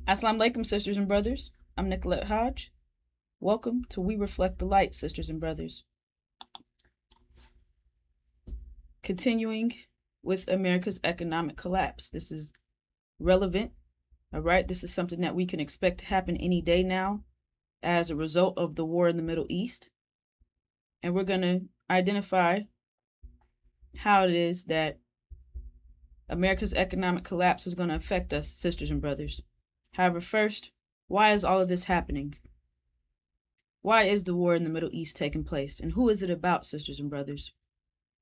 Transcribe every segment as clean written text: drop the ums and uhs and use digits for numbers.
Assalamu alaikum, sisters and brothers. I'm Nicolette Hodge. Welcome to We Reflect the Light, sisters and brothers. Continuing with America's economic collapse. This is relevant, all right? This is something that we can expect to happen any day now as a result of the war in the Middle East. And we're going to identify how it is that America's economic collapse is going to affect us, sisters and brothers. However, first, why is all of this happening? Why is the war in the Middle East taking place? And who is it about, sisters and brothers?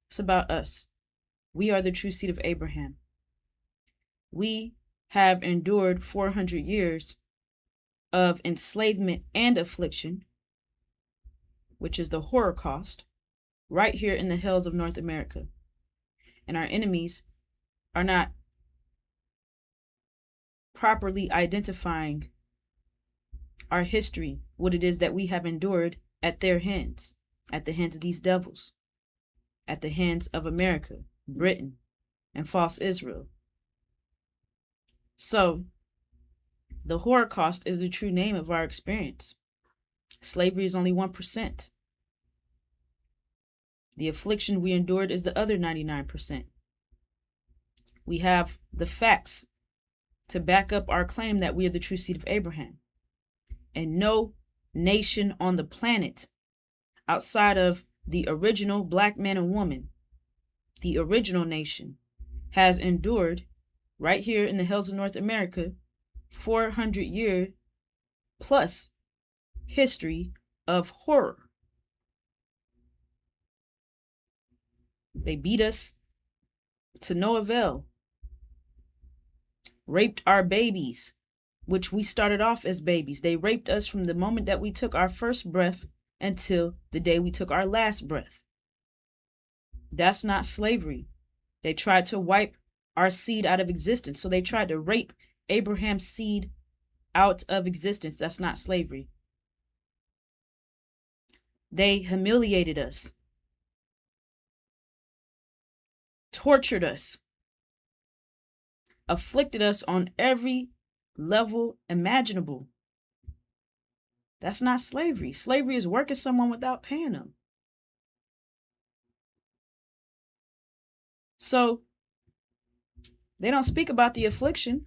It's about us. We are the true seed of Abraham. We have endured 400 years of enslavement and affliction, which is the Holocaust, right here in the hills of North America. And our enemies are not properly identifying our history, what it is that we have endured at their hands, at the hands of these devils, at the hands of America, Britain, and false Israel. So, the Holocaust is the true name of our experience. Slavery is only 1%. The affliction we endured is the other 99%. We have the facts to back up our claim that we are the true seed of Abraham. And no nation on the planet outside of the original black man and woman, the original nation, has endured right here in the hills of North America 400-year plus history of horror. They beat us to no avail, raped our babies, which we started off as babies. They raped us from the moment that we took our first breath until the day we took our last breath. That's not slavery. They tried to wipe our seed out of existence. So they tried to rape Abraham's seed out of existence. That's not slavery. They humiliated us, tortured us, afflicted us on every level imaginable. That's not slavery. Slavery is working someone without paying them. So they don't speak about the affliction.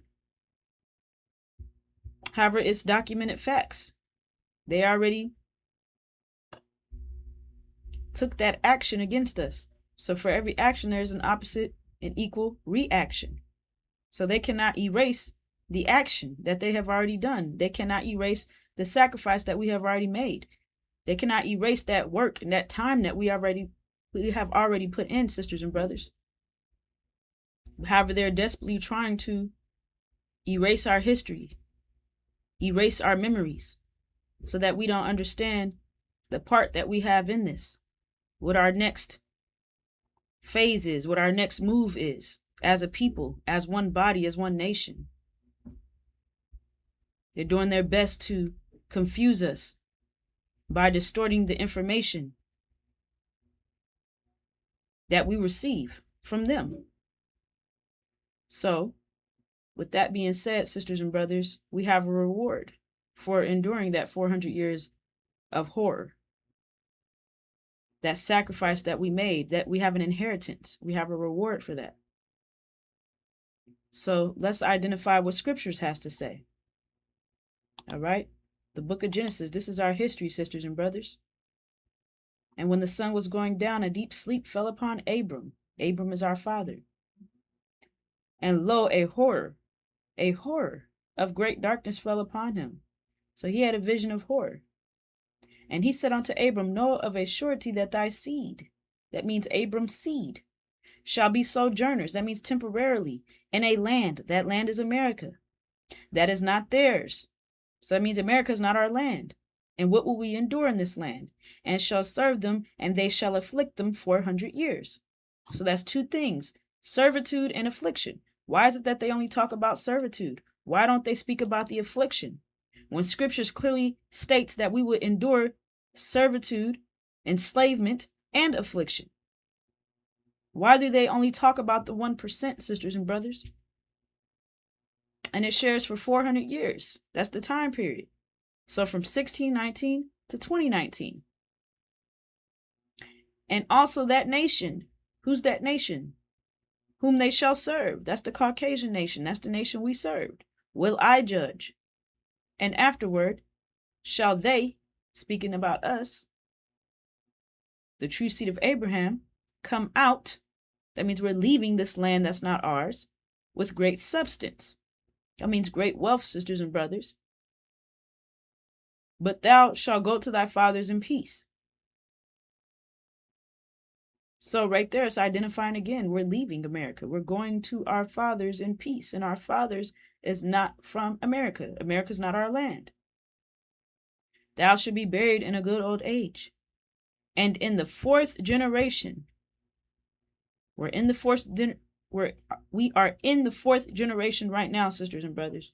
However, it's documented facts. They already took that action against us. So for every action, there's an opposite and equal reaction. So they cannot erase the action that they have already done. They cannot erase the sacrifice that we have already made. They cannot erase that work and that time that we have already put in, sisters and brothers. However, they're desperately trying to erase our history, erase our memories, so that we don't understand the part that we have in this, what our next phase is, what our next move is as a people, as one body, as one nation. They're doing their best to confuse us by distorting the information that we receive from them. So, with that being said, sisters and brothers, we have a reward for enduring that 400 years of horror. That sacrifice that we made, that we have an inheritance. We have a reward for that. So let's identify what scriptures has to say. All right. The book of Genesis. This is our history, sisters and brothers. And when the sun was going down, a deep sleep fell upon Abram. Abram is our father. And lo, a horror of great darkness fell upon him. So he had a vision of horror. And he said unto Abram, know of a surety that thy seed, that means Abram's seed, shall be sojourners, that means temporarily, in a land. That land is America. That is not theirs. So that means America is not our land. And what will we endure in this land? And shall serve them, and they shall afflict them 400 years. So that's two things, servitude and affliction. Why is it that they only talk about servitude? Why don't they speak about the affliction? When scriptures clearly states that we would endure servitude, enslavement, and affliction. Why do they only talk about the 1%, sisters and brothers? And it shares for 400 years. That's the time period. So from 1619 to 2019. And also that nation. Who's that nation? Whom they shall serve. That's the Caucasian nation. That's the nation we served. Will I judge? And afterward shall they, speaking about us, the true seed of Abraham, come out. That means we're leaving this land that's not ours with great substance. That means great wealth, sisters and brothers. But thou shalt go to thy fathers in peace. So right there, it's identifying again, we're leaving America. We're going to our fathers in peace. And our fathers is not from America. America's not our land. Thou shalt be buried in a good old age. And in the fourth generation, we are in the fourth generation right now, sisters and brothers.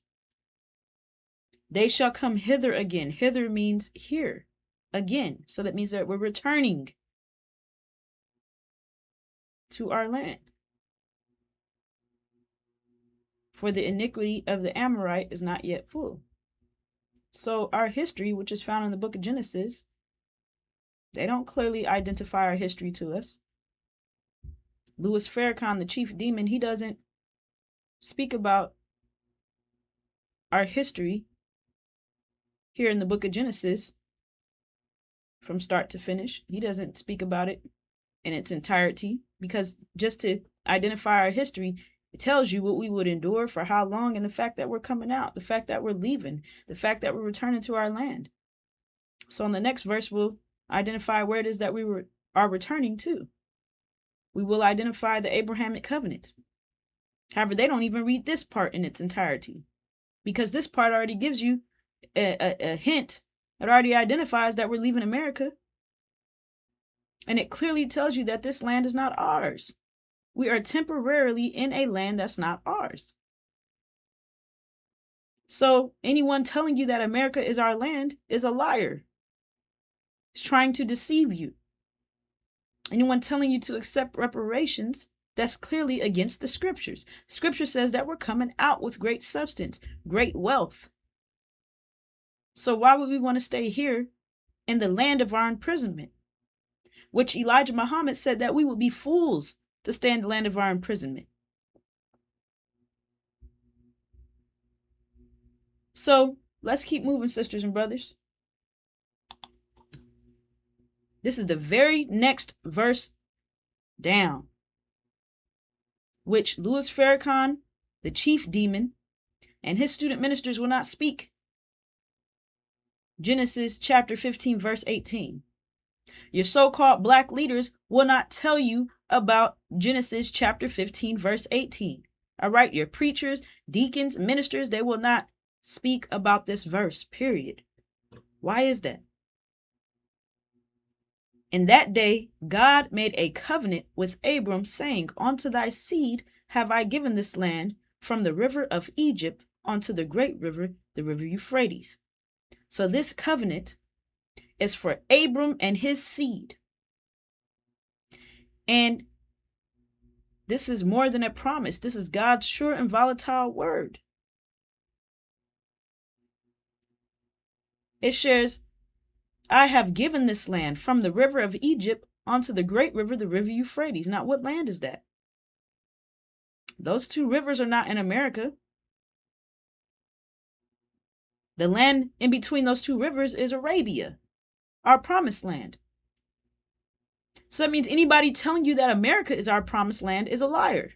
They shall come hither again. Hither means here again. So that means that we're returning to our land. For the iniquity of the Amorite is not yet full. So our history, which is found in the book of Genesis, they don't clearly identify our history to us. Louis Farrakhan, the chief demon, he doesn't speak about our history here in the book of Genesis from start to finish. He doesn't speak about it in its entirety, because just to identify our history, it tells you what we would endure for how long, and the fact that we're coming out, the fact that we're leaving, the fact that we're returning to our land. So in the next verse, we'll identify where it is that we are returning to. We will identify the Abrahamic covenant. However, they don't even read this part in its entirety, because this part already gives you a hint. It already identifies that we're leaving America. And it clearly tells you that this land is not ours. We are temporarily in a land that's not ours. So anyone telling you that America is our land is a liar. It's trying to deceive you. Anyone telling you to accept reparations, that's clearly against the scriptures. Scripture says that we're coming out with great substance, great wealth. So why would we want to stay here in the land of our imprisonment? Which Elijah Muhammad said that we would be fools to stay in the land of our imprisonment. So let's keep moving, sisters and brothers. This is the very next verse down, which Louis Farrakhan, the chief demon, and his student ministers will not speak. Genesis chapter 15, verse 18. Your so-called black leaders will not tell you about Genesis chapter 15, verse 18. All right, your preachers, deacons, ministers, they will not speak about this verse, period. Why is that? In that day, God made a covenant with Abram, saying, unto thy seed have I given this land, from the river of Egypt unto the great river, the river Euphrates. So this covenant is for Abram and his seed. And this is more than a promise. This is God's sure and volatile word. It shares, I have given this land from the river of Egypt onto the great river, the river Euphrates. Now, what land is that? Those two rivers are not in America. The land in between those two rivers is Arabia, our promised land. So that means anybody telling you that America is our promised land is a liar.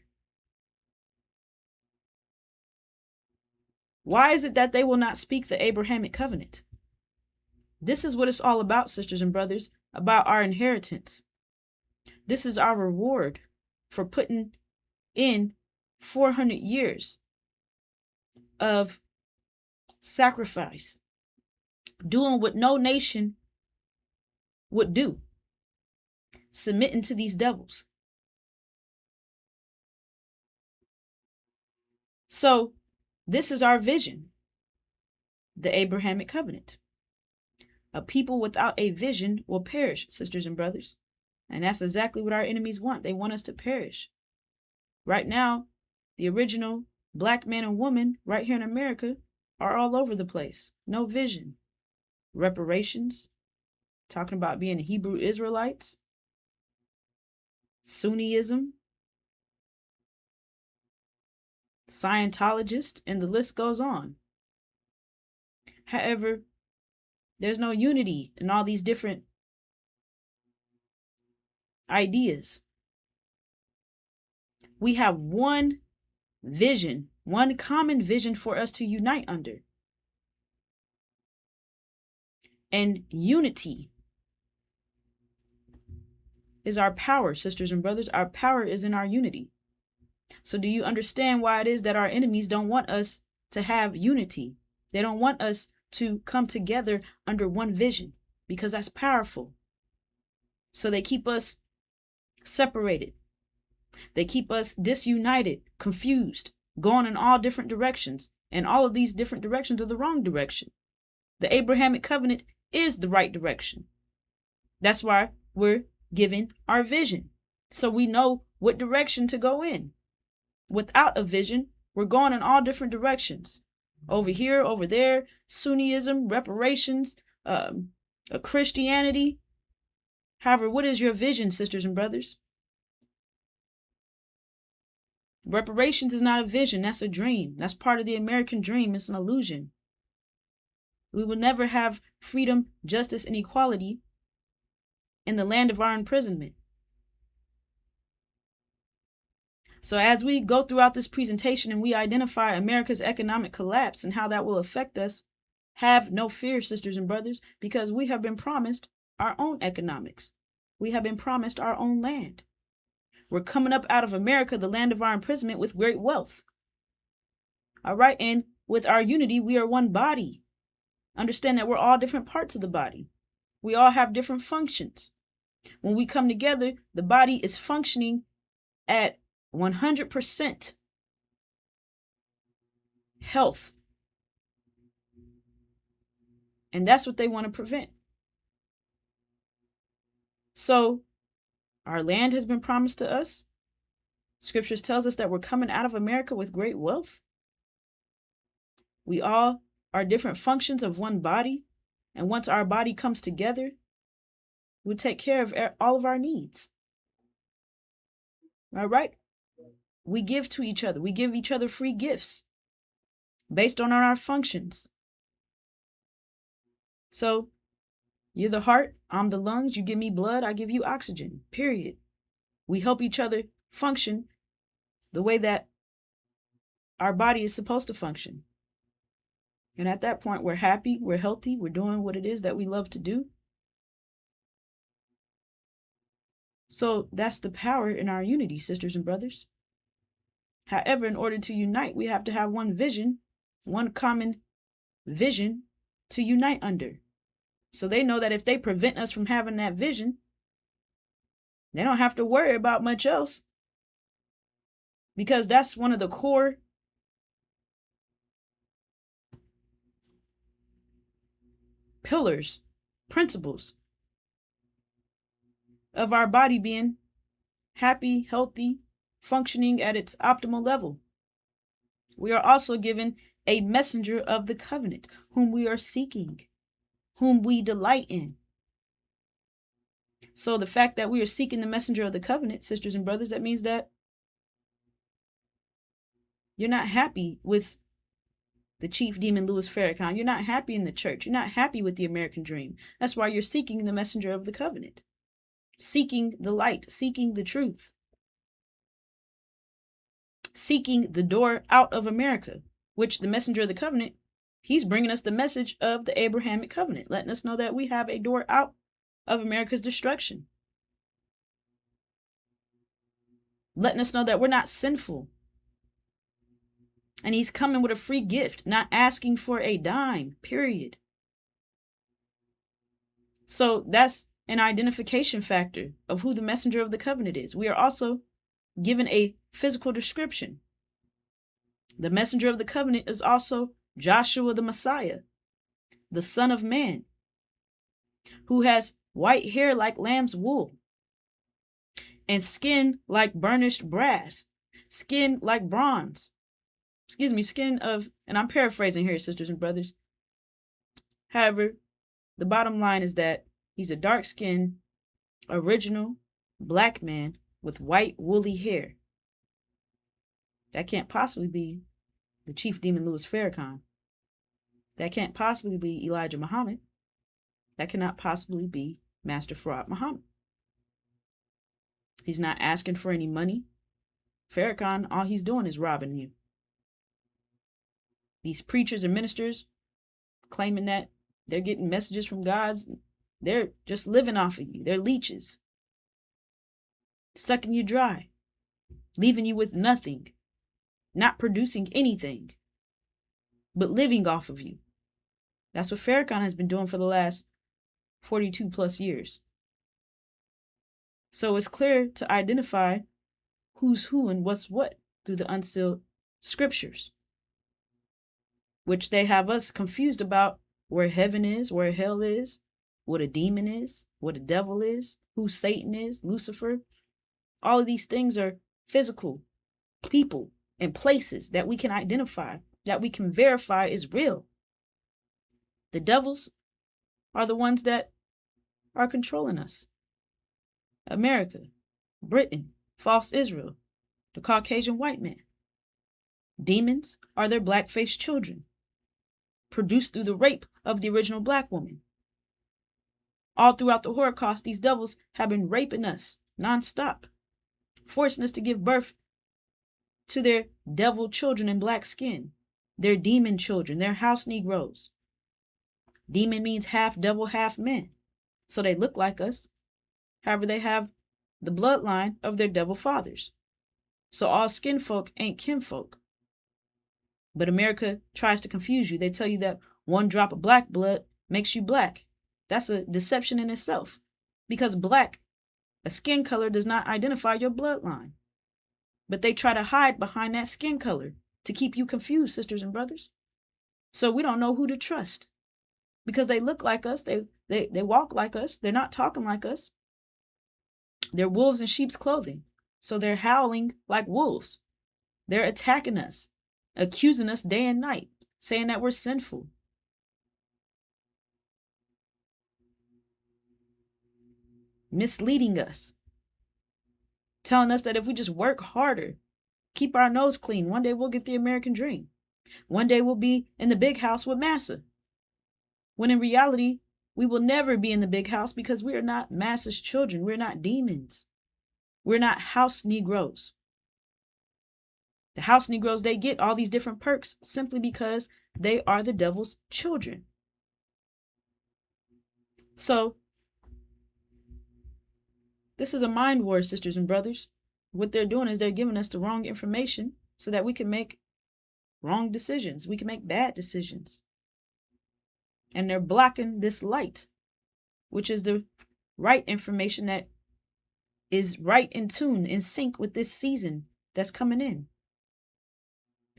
Why is it that they will not speak the Abrahamic covenant? This is what it's all about, sisters and brothers, about our inheritance. This is our reward for putting in 400 years of sacrifice, doing what no nation would do, submitting to these devils. So this is our vision, the Abrahamic covenant. A people without a vision will perish, sisters and brothers. And that's exactly what our enemies want. They want us to perish. Right now, the original Black men and women right here in America are all over the place. No vision. Reparations, talking about being Hebrew Israelites, Sunniism, Scientologist, and the list goes on. However, there's no unity in all these different ideas. We have one vision, one common vision for us to unite under. And unity is our power, sisters and brothers. Our power is in our unity. So do you understand why it is that our enemies don't want us to have unity? They don't want us to come together under one vision, because that's powerful. So they keep us separated. They keep us disunited, confused, going in all different directions. And all of these different directions are the wrong direction. The Abrahamic covenant is the right direction. That's why we're given our vision, so we know what direction to go in. Without a vision, we're going in all different directions. Over here, over there, Sunniism, reparations, Christianity. However, what is your vision, sisters and brothers? Reparations is not a vision, that's a dream. That's part of the American dream. It's an illusion. We will never have freedom, justice, and equality in the land of our imprisonment. So as we go throughout this presentation and we identify America's economic collapse and how that will affect us, have no fear, sisters and brothers, because we have been promised our own economics. We have been promised our own land. We're coming up out of America, the land of our imprisonment, with great wealth. All right, and with our unity, we are one body. Understand that we're all different parts of the body. We all have different functions. When we come together, the body is functioning at 100% health. And that's what they want to prevent. So our land has been promised to us. Scriptures tells us that we're coming out of America with great wealth. We all are different functions of one body. And once our body comes together, we take care of all of our needs. All right? We give to each other. We give each other free gifts based on our functions. So you're the heart, I'm the lungs, you give me blood, I give you oxygen, period. We help each other function the way that our body is supposed to function. And at that point, we're happy, we're healthy, we're doing what it is that we love to do. So that's the power in our unity, sisters and brothers. However, in order to unite, we have to have one vision, one common vision to unite under. So they know that if they prevent us from having that vision, they don't have to worry about much else. Because that's one of the core pillars, principles of our body being happy, healthy, functioning at its optimal level. We are also given a messenger of the covenant, whom we are seeking, whom we delight in. So the fact that we are seeking the messenger of the covenant, sisters and brothers, that means that you're not happy with the chief demon Louis Farrakhan. You're not happy in the church. You're not happy with the American dream. That's why you're seeking the messenger of the covenant, seeking the light, seeking the truth, seeking the door out of America, which the messenger of the covenant, he's bringing us the message of the Abrahamic covenant, letting us know that we have a door out of America's destruction, letting us know that we're not sinful. And he's coming with a free gift, not asking for a dime, period. So that's an identification factor of who the messenger of the covenant is. We are also given a physical description. The messenger of the covenant is also Joshua the Messiah, the Son of Man, who has white hair like lamb's wool, and skin like burnished brass, skin like bronze, skin of, and I'm paraphrasing here, sisters and brothers. However, the bottom line is that he's a dark-skinned, original black man with white woolly hair. That can't possibly be the chief demon Louis Farrakhan. That can't possibly be Elijah Muhammad. That cannot possibly be Master Fard Muhammad. He's not asking for any money. Farrakhan, all he's doing is robbing you. These preachers and ministers claiming that they're getting messages from God, they're just living off of you. They're leeches, sucking you dry, leaving you with nothing, not producing anything, but living off of you. That's what Farrakhan has been doing for the last 42 plus years. So it's clear to identify who's who and what's what through the unsealed scriptures, which they have us confused about where heaven is, where hell is, what a demon is, what a devil is, who Satan is, Lucifer. All of these things are physical people and places that we can identify, that we can verify is real. The devils are the ones that are controlling us. America, Britain, false Israel, the Caucasian white man. Demons are their black-faced children, produced through the rape of the original black woman. All throughout the Holocaust, these devils have been raping us nonstop, forcing us to give birth to their devil children in black skin, their demon children, their house Negroes. Demon means half devil, half man. So they look like us. However, they have the bloodline of their devil fathers. So all skin folk ain't kinfolk. But America tries to confuse you. They tell you that one drop of black blood makes you black. That's a deception in itself. Because black, a skin color, does not identify your bloodline. But they try to hide behind that skin color to keep you confused, sisters and brothers. So we don't know who to trust. Because they look like us, they walk like us, they're not talking like us. They're wolves in sheep's clothing. So they're howling like wolves. They're attacking us, accusing us day and night, saying that we're sinful. Misleading us. Telling us that if we just work harder, keep our nose clean, one day we'll get the American dream. One day we'll be in the big house with Massa. When in reality, we will never be in the big house because we are not Massa's children. We're not demons. We're not house Negroes. The house Negroes, they get all these different perks simply because they are the devil's children. So, this is a mind war, sisters and brothers. What they're doing is they're giving us the wrong information so that we can make wrong decisions. We can make bad decisions. And they're blocking this light, which is the right information that is right in tune, in sync with this season that's coming in.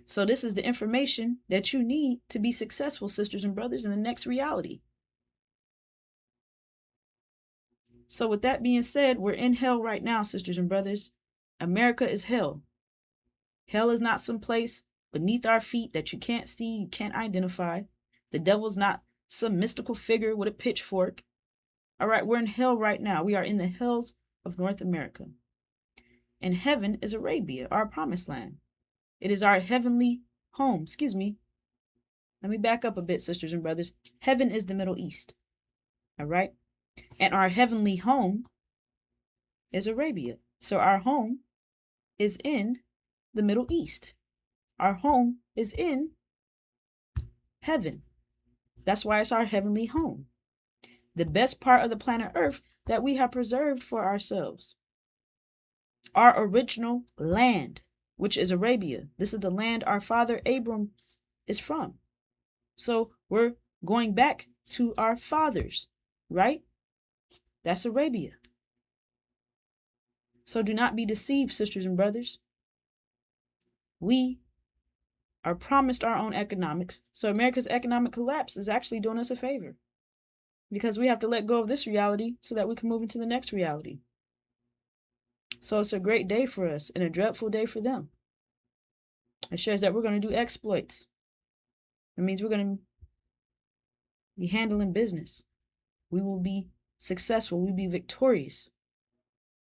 So this is the information that you need to be successful, sisters and brothers, in the next reality. So with that being said, we're in hell right now, sisters and brothers. America is hell. Hell is not some place beneath our feet that you can't see, you can't identify. The devil's not some mystical figure with a pitchfork. All right, we're in hell right now. We are in the hells of North America. And heaven is Arabia, our promised land. It is our heavenly home. Excuse me. Let me back up a bit, sisters and brothers. Heaven is the Middle East. All right. And our heavenly home is Arabia. So our home is in the Middle East. Our home is in heaven. That's why it's our heavenly home. The best part of the planet Earth that we have preserved for ourselves. Our original land, which is Arabia. This is the land our father Abram is from. So we're going back to our fathers, right? That's Arabia. So do not be deceived, sisters and brothers. We are promised our own economics. So America's economic collapse is actually doing us a favor. Because we have to let go of this reality so that we can move into the next reality. So it's a great day for us and a dreadful day for them. It shows that we're going to do exploits. It means we're going to be handling business. We will be successful. We'll be victorious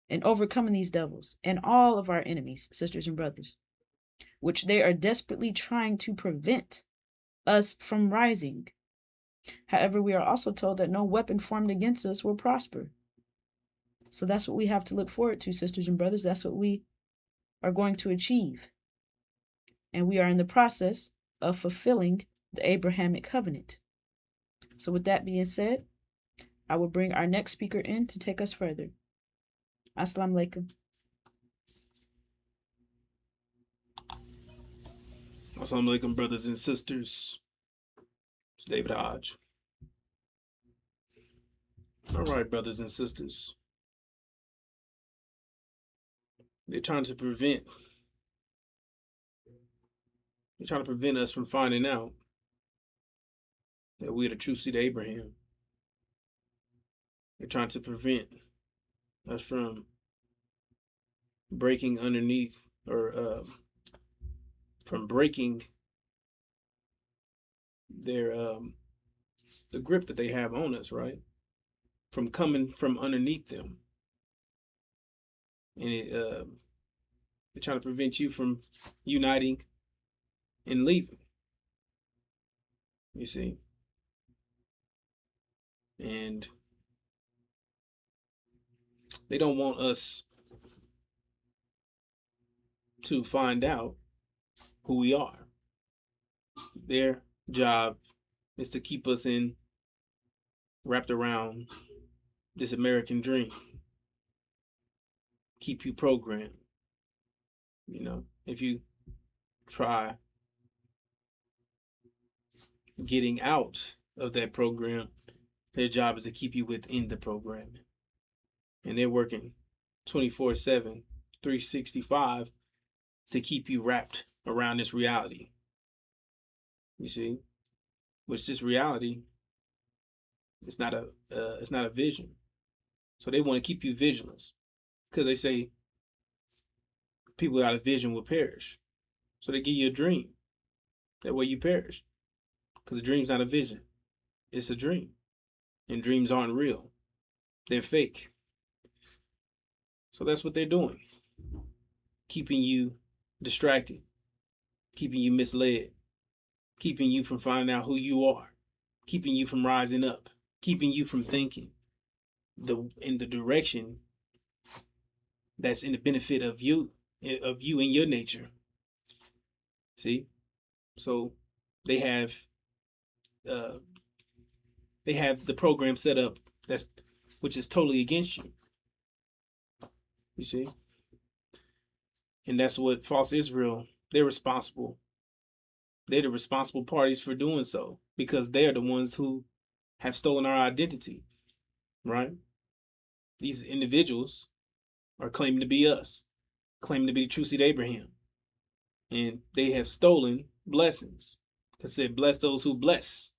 in overcoming these devils and all of our enemies, sisters and brothers, which they are desperately trying to prevent us from rising. However, we are also told that no weapon formed against us will prosper. So that's what we have to look forward to, sisters and brothers. That's what we are going to achieve. And we are in the process of fulfilling the Abrahamic covenant. So with that being said, I will bring our next speaker in to take us further. Assalamu alaikum. Assalamu alaikum, brothers and sisters. It's David Hodge. All right, brothers and sisters. They're trying to prevent us from finding out that we're the true seed of Abraham. They're trying to prevent us from breaking underneath or from breaking their the grip that they have on us, right? From coming from underneath them. And they're trying to prevent you from uniting and leaving. You see? And they don't want us to find out who we are. Their job is to keep us wrapped around this American dream. Keep you programmed. You know, if you try getting out of that program, their job is to keep you within the programming. And they're working 24/7, 365 to keep you wrapped around this reality. You see, which this reality is not a vision. So they want to keep you vigilant, because they say people without a vision will perish. So they give you a dream. That way you perish, because a dream's not a vision; it's a dream, and dreams aren't real; they're fake. So that's what they're doing, keeping you distracted, keeping you misled, keeping you from finding out who you are, keeping you from rising up, keeping you from thinking in the direction that's in the benefit of you and your nature. See? So they have the program set up which is totally against you. You see? And that's what false Israel, they're responsible. They're the responsible parties for doing so, because they are the ones who have stolen our identity, right? These individuals are claiming to be us, claiming to be the true seed of Abraham. And they have stolen blessings. It said, bless those who bless.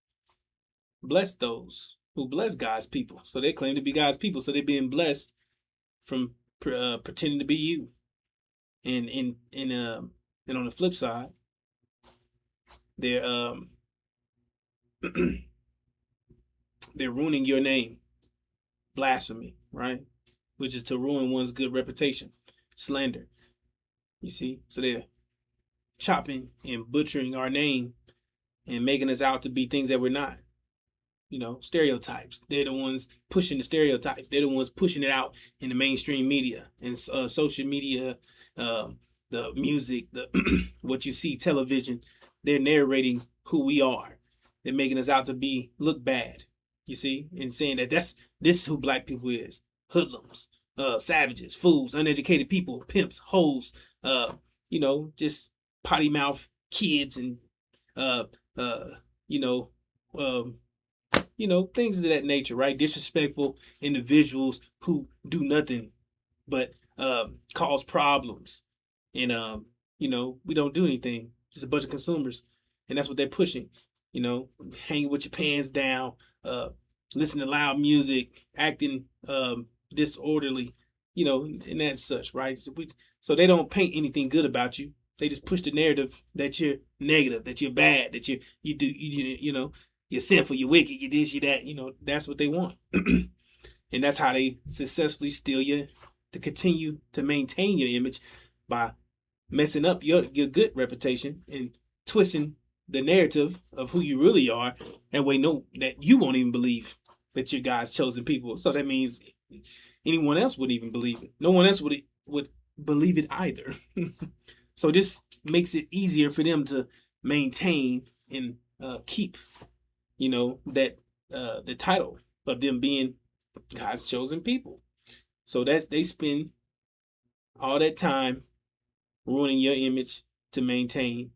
Bless those who bless God's people. So they claim to be God's people. So they're being blessed from pretending to be you. And on the flip side, they're they're ruining your name. Blasphemy, right? Which is to ruin one's good reputation. Slander. You see? So they're chopping and butchering our name and making us out to be things that we're not. You know, stereotypes. They're the ones pushing the stereotypes. They're the ones pushing it out in the mainstream media and social media, the music, the what you see, television. They're narrating who we are. They're making us out to look bad. You see, and saying that this is who black people is: hoodlums, savages, fools, uneducated people, pimps, hoes, just potty mouth kids, and things of that nature, right? Disrespectful individuals who do nothing but cause problems, and we don't do anything. Just a bunch of consumers, and that's what they're pushing. Hanging with your pants down, listening to loud music, acting disorderly, and that's such, right? So they don't paint anything good about you. They just push the narrative that you're negative, that you're bad, that you're sinful, you're wicked, you this, you that. That's what they want. And that's how they successfully steal you to continue to maintain your image by messing up your good reputation and twisting the narrative of who you really are. And we know that you won't even believe that you're God's chosen people. So that means anyone else wouldn't even believe it. No one else would believe it either. So this makes it easier for them to maintain and keep, that the title of them being God's chosen people. So they spend all that time ruining your image to maintain,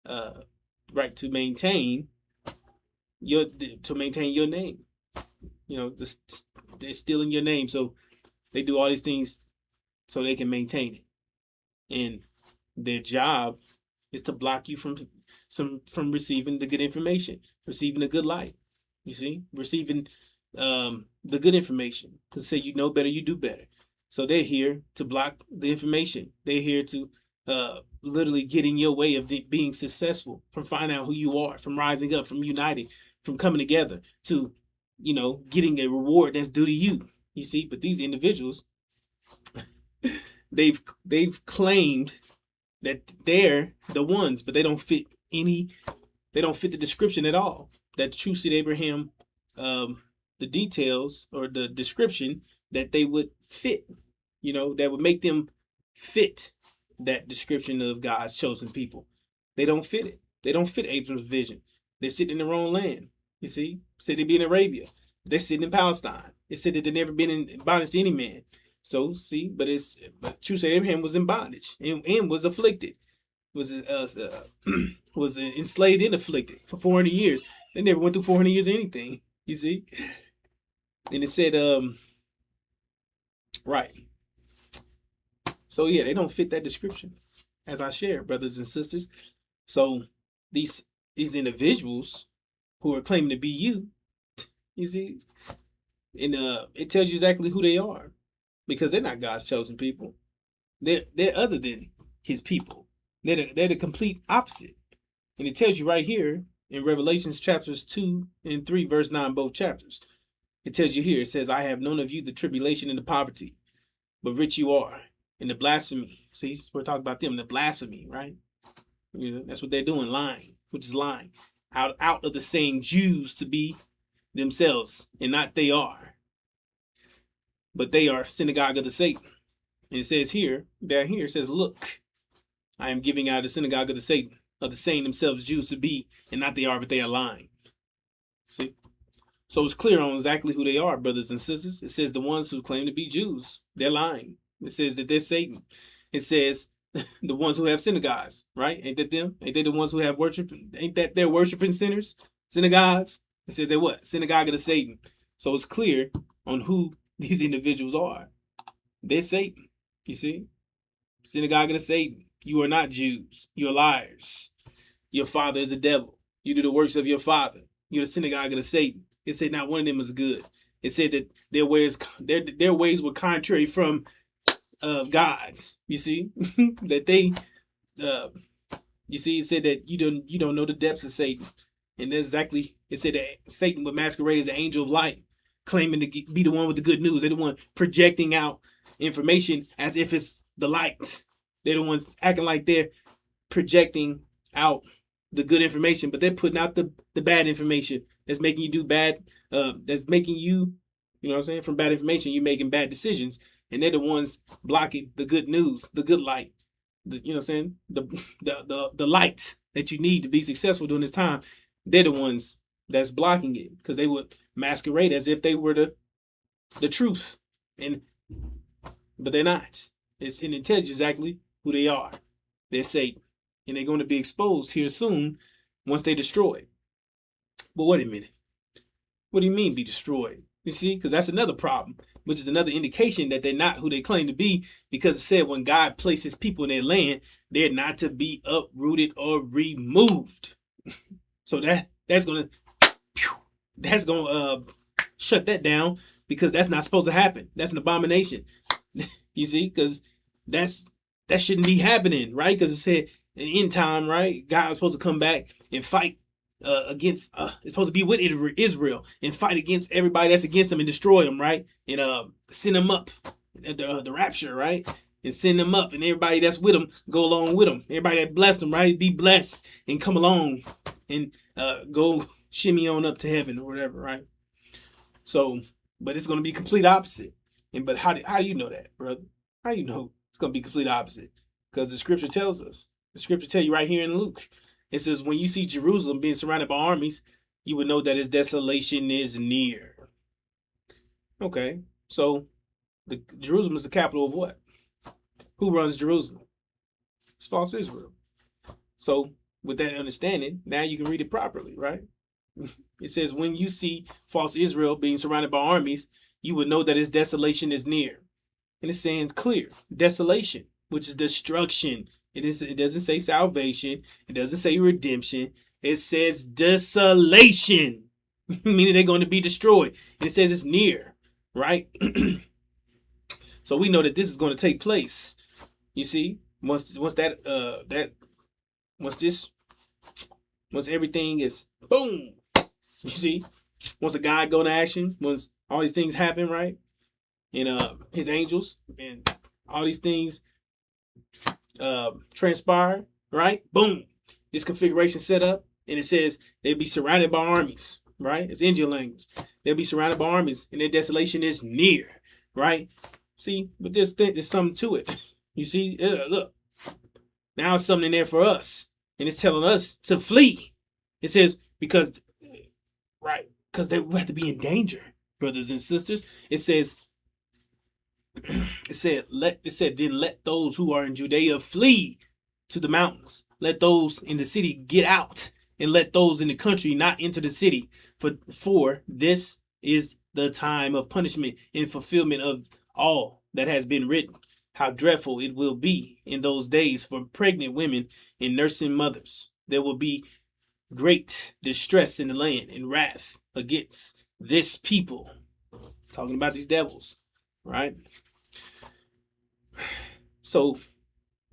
to maintain your name. They're stealing your name, so they do all these things so they can maintain it. And their job is to block you from receiving the good information, receiving the good light. You see, receiving the good information, because say you know better, you do better. So they're here to block the information. They're here to literally get in your way of being successful, from finding out who you are, from rising up, from uniting, from coming together to, getting a reward that's due to you. You see, but these individuals, they've claimed that they're the ones, but they don't fit the description at all. That the true seed Abraham, the details or the description that they would fit, that would make them fit that description of God's chosen people. They don't fit it. They don't fit Abraham's vision. They're sitting in their own land. You see, said they'd be in Arabia. They're sitting in Palestine. It said that they've never been in bondage to any man. So see, but true seed Abraham was in bondage and was afflicted, was enslaved and afflicted for 400 years. They never went through 400 years of anything. You see, and it said, right. So yeah, they don't fit that description, as I share, brothers and sisters. So these individuals who are claiming to be you see, and it tells you exactly who they are, because they're not God's chosen people. They're other than His people. They're the complete opposite, and it tells you right here in Revelations chapters 2 and 3, verse 9, both chapters. It tells you here. It says, "I have known of you the tribulation and the poverty, but rich you are, and the blasphemy." See, we're talking about them, the blasphemy, right? That's what they're doing, lying, which is lying out of the saying Jews to be themselves, and not they are, but they are synagogue of the Satan. And it says here, down here, it says, "Look, I am giving out the synagogue of the Satan, of the saying themselves Jews to be, and not they are, but they are lying." See, so it's clear on exactly who they are, brothers and sisters. It says the ones who claim to be Jews, they're lying. It says that they're Satan. It says the ones who have synagogues, right? Ain't that them? Ain't they the ones who have worship? Ain't that they're worshiping sinners? Synagogues? It says they're what? Synagogue of the Satan. So it's clear on who these individuals are. They're Satan. You see? Synagogue of the Satan. You are not Jews. You are liars. Your father is a devil. You do the works of your father. You're the synagogue of the Satan. It said not one of them is good. It said that their ways were contrary from God's. You see? That they you see, it said that you don't know the depths of Satan. And that's exactly, it said that Satan would masquerade as an angel of light, claiming to be the one with the good news. They're the one projecting out information as if it's the light. They're the ones acting like they're projecting out the good information, but they're putting out the bad information that's making you do bad, that's making you, from bad information, you're making bad decisions. And they're the ones blocking the good news, the good light, the light that you need to be successful during this time. They're the ones that's blocking it, because they would masquerade as if they were the truth, but they're not. And it tells you exactly who they are. They're Satan, and they're going to be exposed here soon once they're destroyed. But wait a minute. What do you mean be destroyed? You see, because that's another problem, which is another indication that they're not who they claim to be, because it said when God places people in their land, they're not to be uprooted or removed. So that's gonna shut that down, because that's not supposed to happen. That's an abomination. You see, because that's that shouldn't be happening, right? Because it said in the end time, right? God was supposed to come back and fight against. It's supposed to be with Israel and fight against everybody that's against them and destroy them, right? And send them up at the rapture, right? And send them up, and everybody that's with them go along with them. Everybody that blessed them, right? Be blessed and come along and go shimmy on up to heaven or whatever, right? So, but it's going to be complete opposite. But how do you know that, brother? How do you know it's going to be complete opposite? Because the scripture tells us. The scripture tell you right here in Luke. It says, when you see Jerusalem being surrounded by armies, you would know that its desolation is near. Okay, so Jerusalem is the capital of what? Who runs Jerusalem? It's false Israel. So with that understanding, now you can read it properly, right? It says, when you see false Israel being surrounded by armies, you would know that its desolation is near. And it's saying clear, desolation, which is destruction. It doesn't say salvation. It doesn't say redemption. It says desolation, meaning they're going to be destroyed. And it says it's near, right? So we know that this is going to take place. You see, once everything is boom, you see, once the God go into action, once all these things happen, right? And his angels and all these things transpire, right? Boom, this configuration set up, and it says they'll be surrounded by armies, right? It's Indian language. They'll be surrounded by armies, and their desolation is near, right? See, but there's something to it. You see, look, now it's something in there for us, and it's telling us to flee. It says because they have to be in danger, brothers and sisters. It said, then let those who are in Judea flee to the mountains. Let those in the city get out, and let those in the country not enter the city. For this is the time of punishment and fulfillment of all that has been written. How dreadful it will be in those days for pregnant women and nursing mothers. There will be great distress in the land and wrath against this people. Talking about these devils, right? So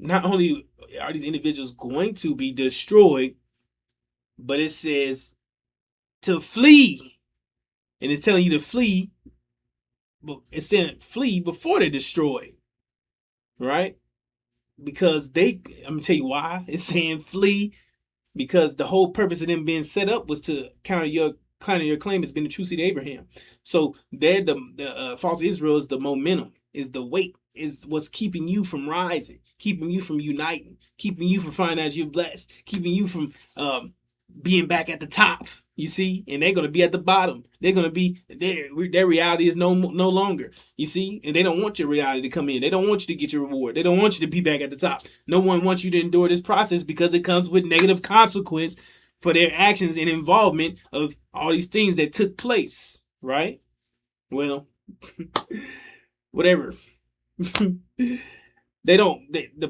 not only are these individuals going to be destroyed, but it says to flee. And it's telling you to flee, but it's saying flee before they're destroyed. Right? Because I'm gonna tell you why it's saying flee, because the whole purpose of them being set up was to counter your claim as being the true seed of Abraham. So they're the false Israel is the momentum, is the weight, is what's keeping you from rising, keeping you from uniting, keeping you from finding out you're blessed, keeping you from being back at the top. You see, and they're going to be at the bottom. They're going to be their reality is no longer. You see, and they don't want your reality to come in. They don't want you to get your reward. They don't want you to be back at the top. No one wants you to endure this process because it comes with negative consequence for their actions and involvement of all these things that took place. Right? Well, whatever. The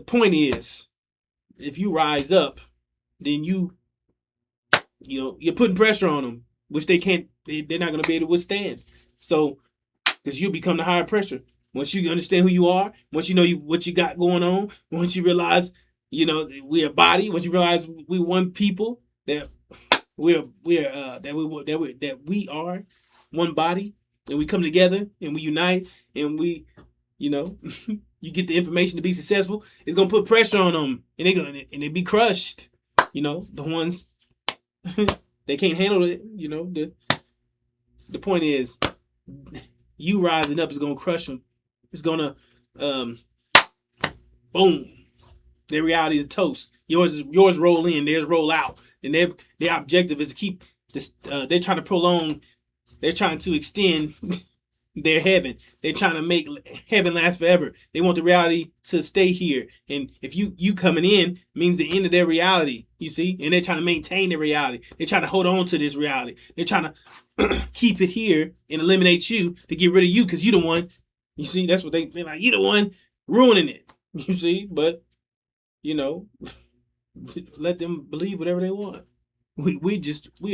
point is, if you rise up, then you're putting pressure on them, which they're not going to be able to withstand. So, because you become the higher pressure. Once you understand who you are, once you know what you got going on, once you realize, we're a body, once you realize we one people, that we are one body, and we come together and we unite and we, you get the information to be successful, it's going to put pressure on them and they be crushed. The ones they can't handle it. The point is, you rising up is gonna crush them. It's gonna boom. Their reality is toast. Yours roll in, theirs roll out, and their objective is to keep this. They're trying to prolong. They're trying to extend their heaven. They're trying to make heaven last forever. They want the reality to stay here. And if you coming in means the end of their reality, you see? And they're trying to maintain their reality. They're trying to hold on to this reality. They're trying to keep it here and eliminate you to get rid of you because you're the one. You see? That's what they're like. You're the one ruining it. You see? But, let them believe whatever they want. We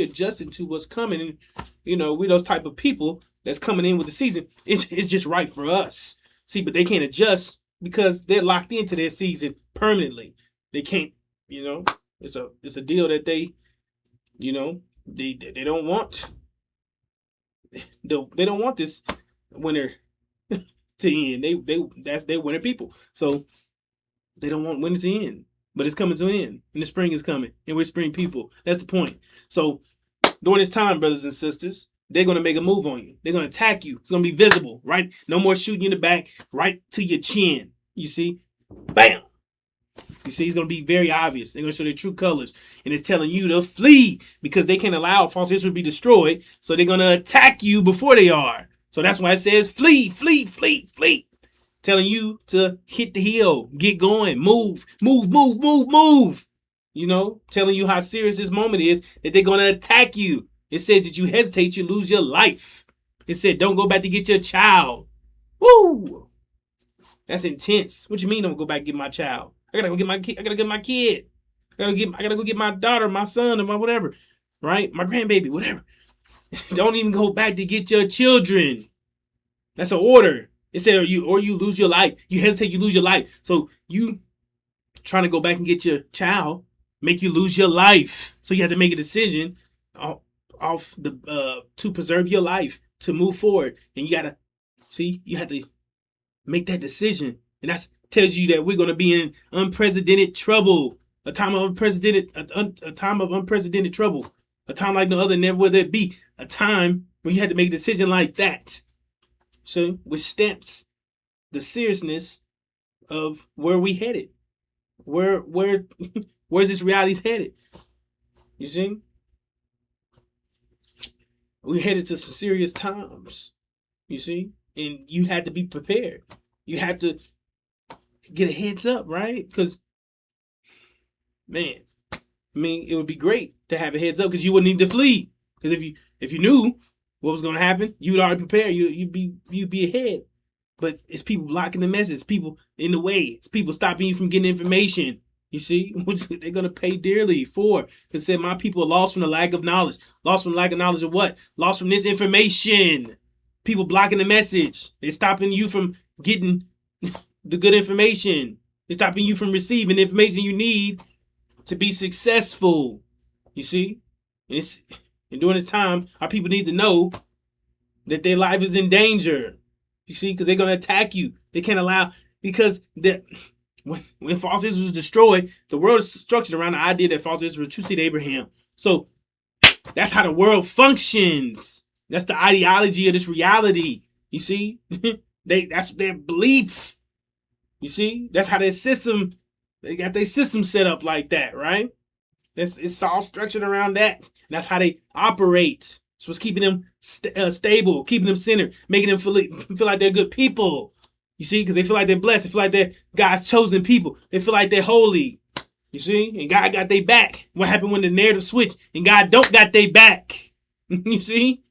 adjusting to what's coming. And, we those type of people that's coming in with the season. It's just right for us. See, but they can't adjust because they're locked into their season permanently. They can't, you know, it's a deal that they, you know, they don't want. They don't want this winter to end. They're winter people, so they don't want winter to end. But it's coming to an end, and the spring is coming, and we're spring people. That's the point. So during this time, brothers and sisters, they're gonna make a move on you. They're gonna attack you. It's gonna be visible, right? No more shooting you in the back, right to your chin. You see, bam. You see, it's going to be very obvious. They're going to show their true colors. And it's telling you to flee because they can't allow false Israel to be destroyed. So they're going to attack you before they are. So that's why it says flee, flee, flee, flee. Telling you to hit the hill, get going, move, move, move, move, move. You know, telling you how serious this moment is, that they're going to attack you. It says that you hesitate, you lose your life. It said don't go back to get your child. Woo! That's intense. What you mean I'm going to go back and get my child? I gotta go get my kid. I gotta get my kid. I gotta go get my daughter, my son, or my whatever, right? My grandbaby, whatever. Don't even go back to get your children. That's an order. It said, or you lose your life. You hesitate, you lose your life. So you trying to go back and get your child make you lose your life. So you have to make a decision off the to preserve your life, to move forward, and you have to make that decision, and that's tells you that we're going to be in unprecedented trouble, a time of unprecedented trouble, a time like no other, never will there be a time when you had to make a decision like that. So, which stamps the seriousness of where we headed, where's this reality headed? You see, we headed to some serious times. You see, and you had to be prepared. You had to get a heads up, right? Because, man, I mean, it would be great to have a heads up because you wouldn't need to flee. Because if you knew what was going to happen, you would already prepare. You'd be ahead. But it's people blocking the message. It's people in the way. It's people stopping you from getting information. You see, which they're going to pay dearly for. Because it said, my people are lost from the lack of knowledge. Lost from the lack of knowledge of what? Lost from this information. People blocking the message. They're stopping you from getting the good information. It's stopping you from receiving the information you need to be successful. You see? And during this time, our people need to know that their life is in danger. You see? Because they're going to attack you. They can't allow, because when false Israel was destroyed, the world is structured around the idea that false Israel was true seed Abraham. So that's how the world functions. That's the ideology of this reality. You see? That's their belief. You see, that's how they got their system set up like that, right? It's all structured around that. And that's how they operate. It's what's keeping them stable, keeping them centered, making them feel like they're good people. You see, because they feel like they're blessed. They feel like they're God's chosen people. They feel like they're holy. You see, and God got their back. What happened when the narrative switched and God don't got their back? You see,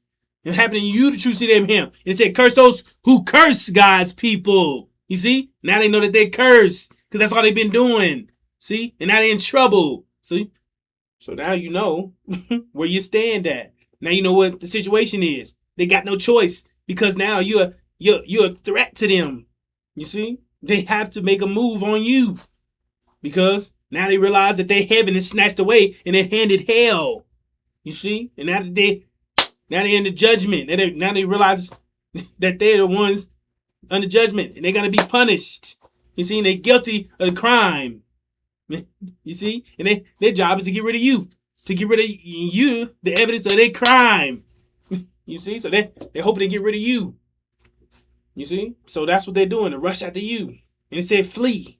it happened to you, the true seed of Abraham. It said, curse those who curse God's people. You see? Now they know that they're cursed because that's all they've been doing. See? And now they're in trouble. See? So now you know where you stand at. Now you know what the situation is. They got no choice because now you're a threat to them. You see? They have to make a move on you because now they realize that their heaven is snatched away and they're handed hell. You see? And now they're in the judgment. Now they realize that they're the ones under judgment and they're going to be punished. You see, and they're guilty of the crime. You see, and their job is to get rid of you, the evidence of their crime. You see, so they're hoping to get rid of you. You see, so that's what they're doing, to rush after you. And it said flee.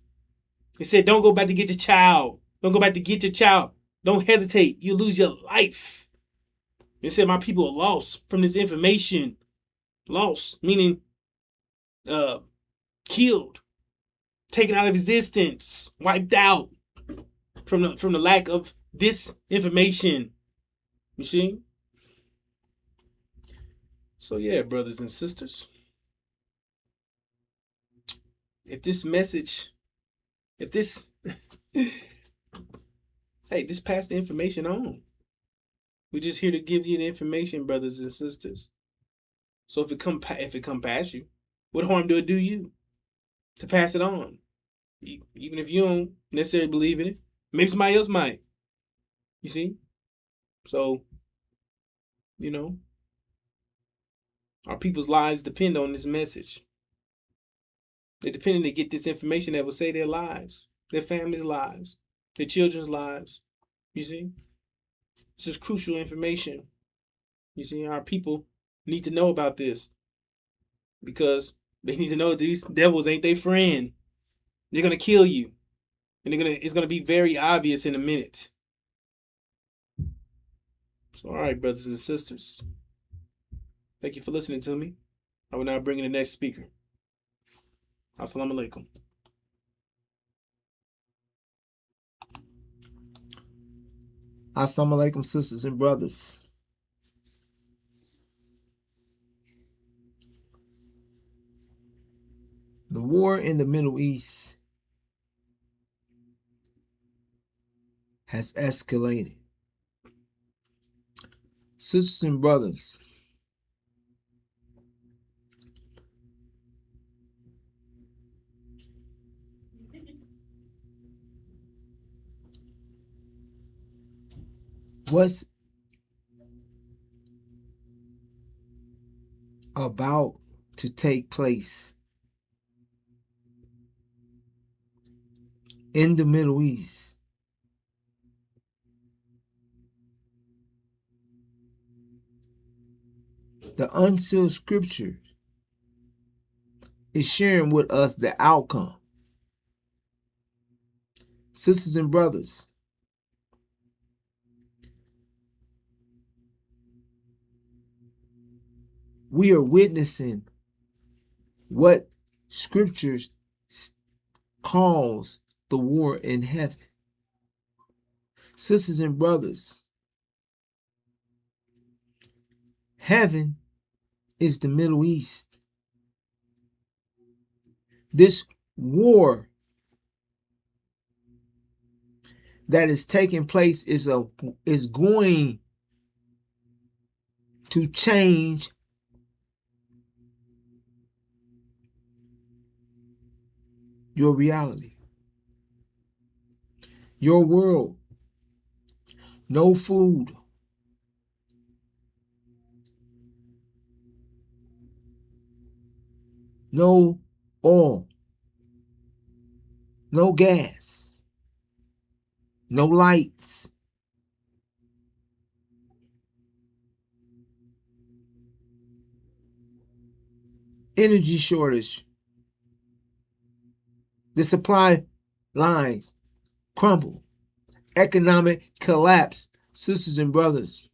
It said don't go back to get your child. Don't go back to get your child. Don't hesitate. You lose your life. It said my people are lost from this information. Lost, meaning killed, taken out of existence, wiped out from the lack of this information. You see? So yeah, brothers and sisters, if this message, hey, just pass the information on. We're just here to give you the information, brothers and sisters. So if it come past you, what harm do it do you? to pass it on. Even if you don't necessarily believe in it, maybe somebody else might. You see? So, you know, our people's lives depend on this message. They depend to get this information that will save their lives, their families' lives, their children's lives. You see? This is crucial information. You see, our people need to know about this because they need to know these devils ain't their friend. They're gonna kill you, and it's gonna be very obvious in a minute. So, all right, brothers and sisters, thank you for listening to me. I will now bring in the next speaker. Assalamu alaikum. Assalamu alaikum, sisters and brothers. The war in the Middle East has escalated. Sisters and brothers, what's about to take place in the Middle East the unsealed scripture is sharing with us the outcome. Sisters and brothers, we are witnessing what scriptures calls the war in heaven. Sisters and brothers, heaven is the Middle East. This war that is taking place is going to change your reality, your world. No food, no oil, no gas, no lights, energy shortage. The supply lines crumble. Economic collapse, sisters and brothers.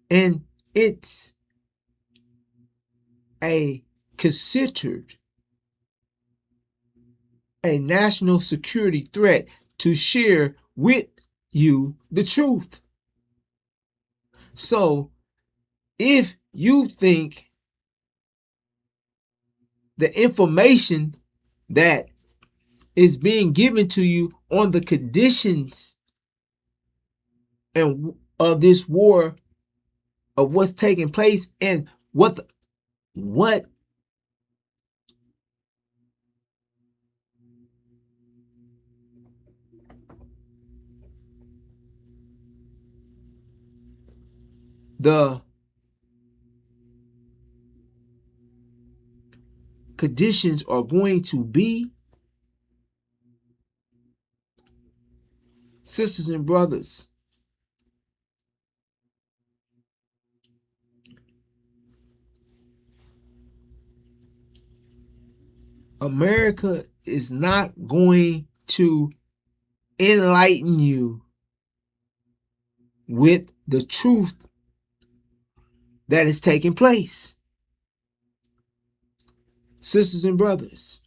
And it's considered a national security threat to share with you the truth. So if you think the information that is being given to you on the conditions and of this war, of what's taking place, and what the conditions are going to be, sisters and brothers, America is not going to enlighten you with the truth that is taking place. Sisters and brothers,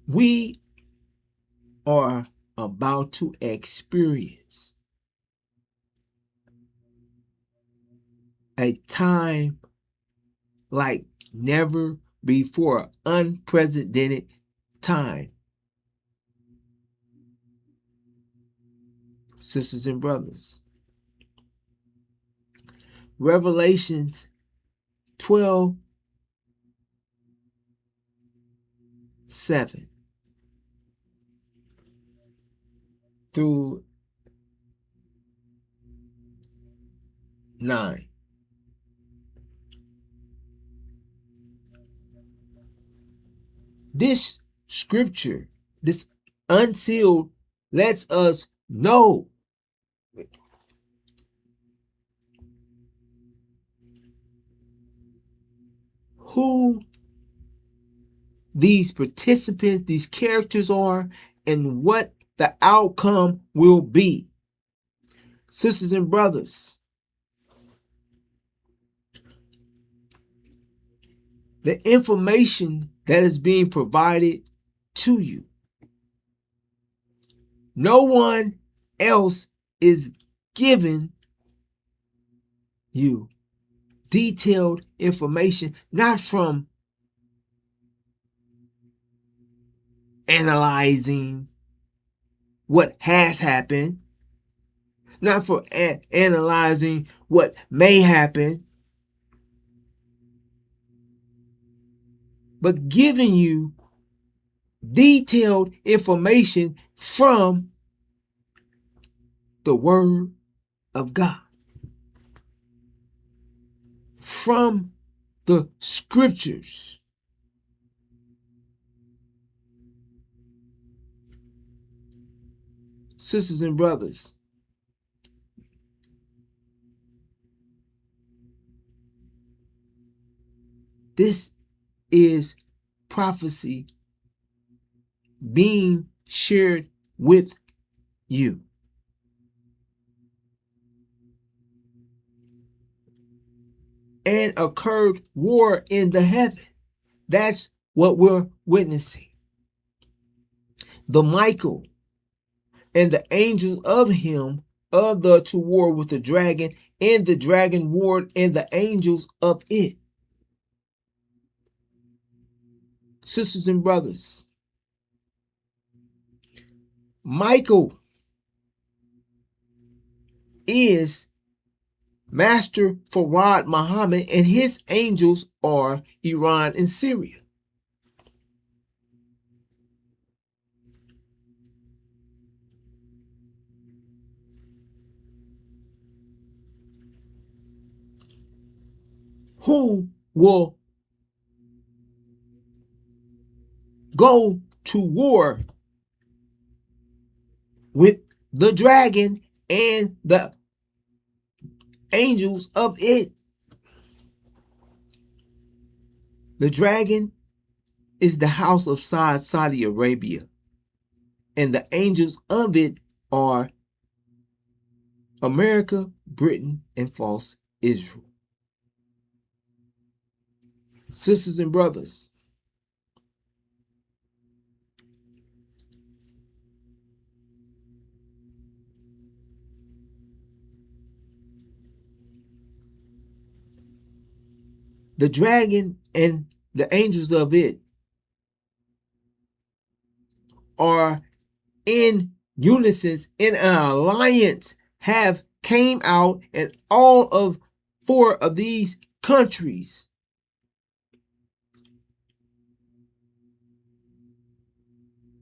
we are about to experience a time like never before, unprecedented time. Sisters and brothers, Revelations 12:7 through 9. This scripture, this unsealed, lets us know who these participants, these characters are, and what the outcome will be. Sisters and brothers, the information that is being provided to you, no one else is giving you detailed information, not from analyzing what has happened, not for analyzing what may happen, but giving you detailed information from the Word of God, from the Scriptures. Sisters and brothers, this is prophecy being shared with you. And occurred war in the heaven. That's what we're witnessing. The Michael and the angels of him of the to war with the dragon, and the dragon warred and the angels of it. Sisters and brothers, Michael is Master Farad Muhammad, and his angels are Iran and Syria. Who will go to war with the dragon and the angels of it? The dragon is the house of Saudi Arabia, and the angels of it are America, Britain, and false Israel. Sisters and brothers, the dragon and the angels of it are in unison, in an alliance, have came out, and all of 4 of these countries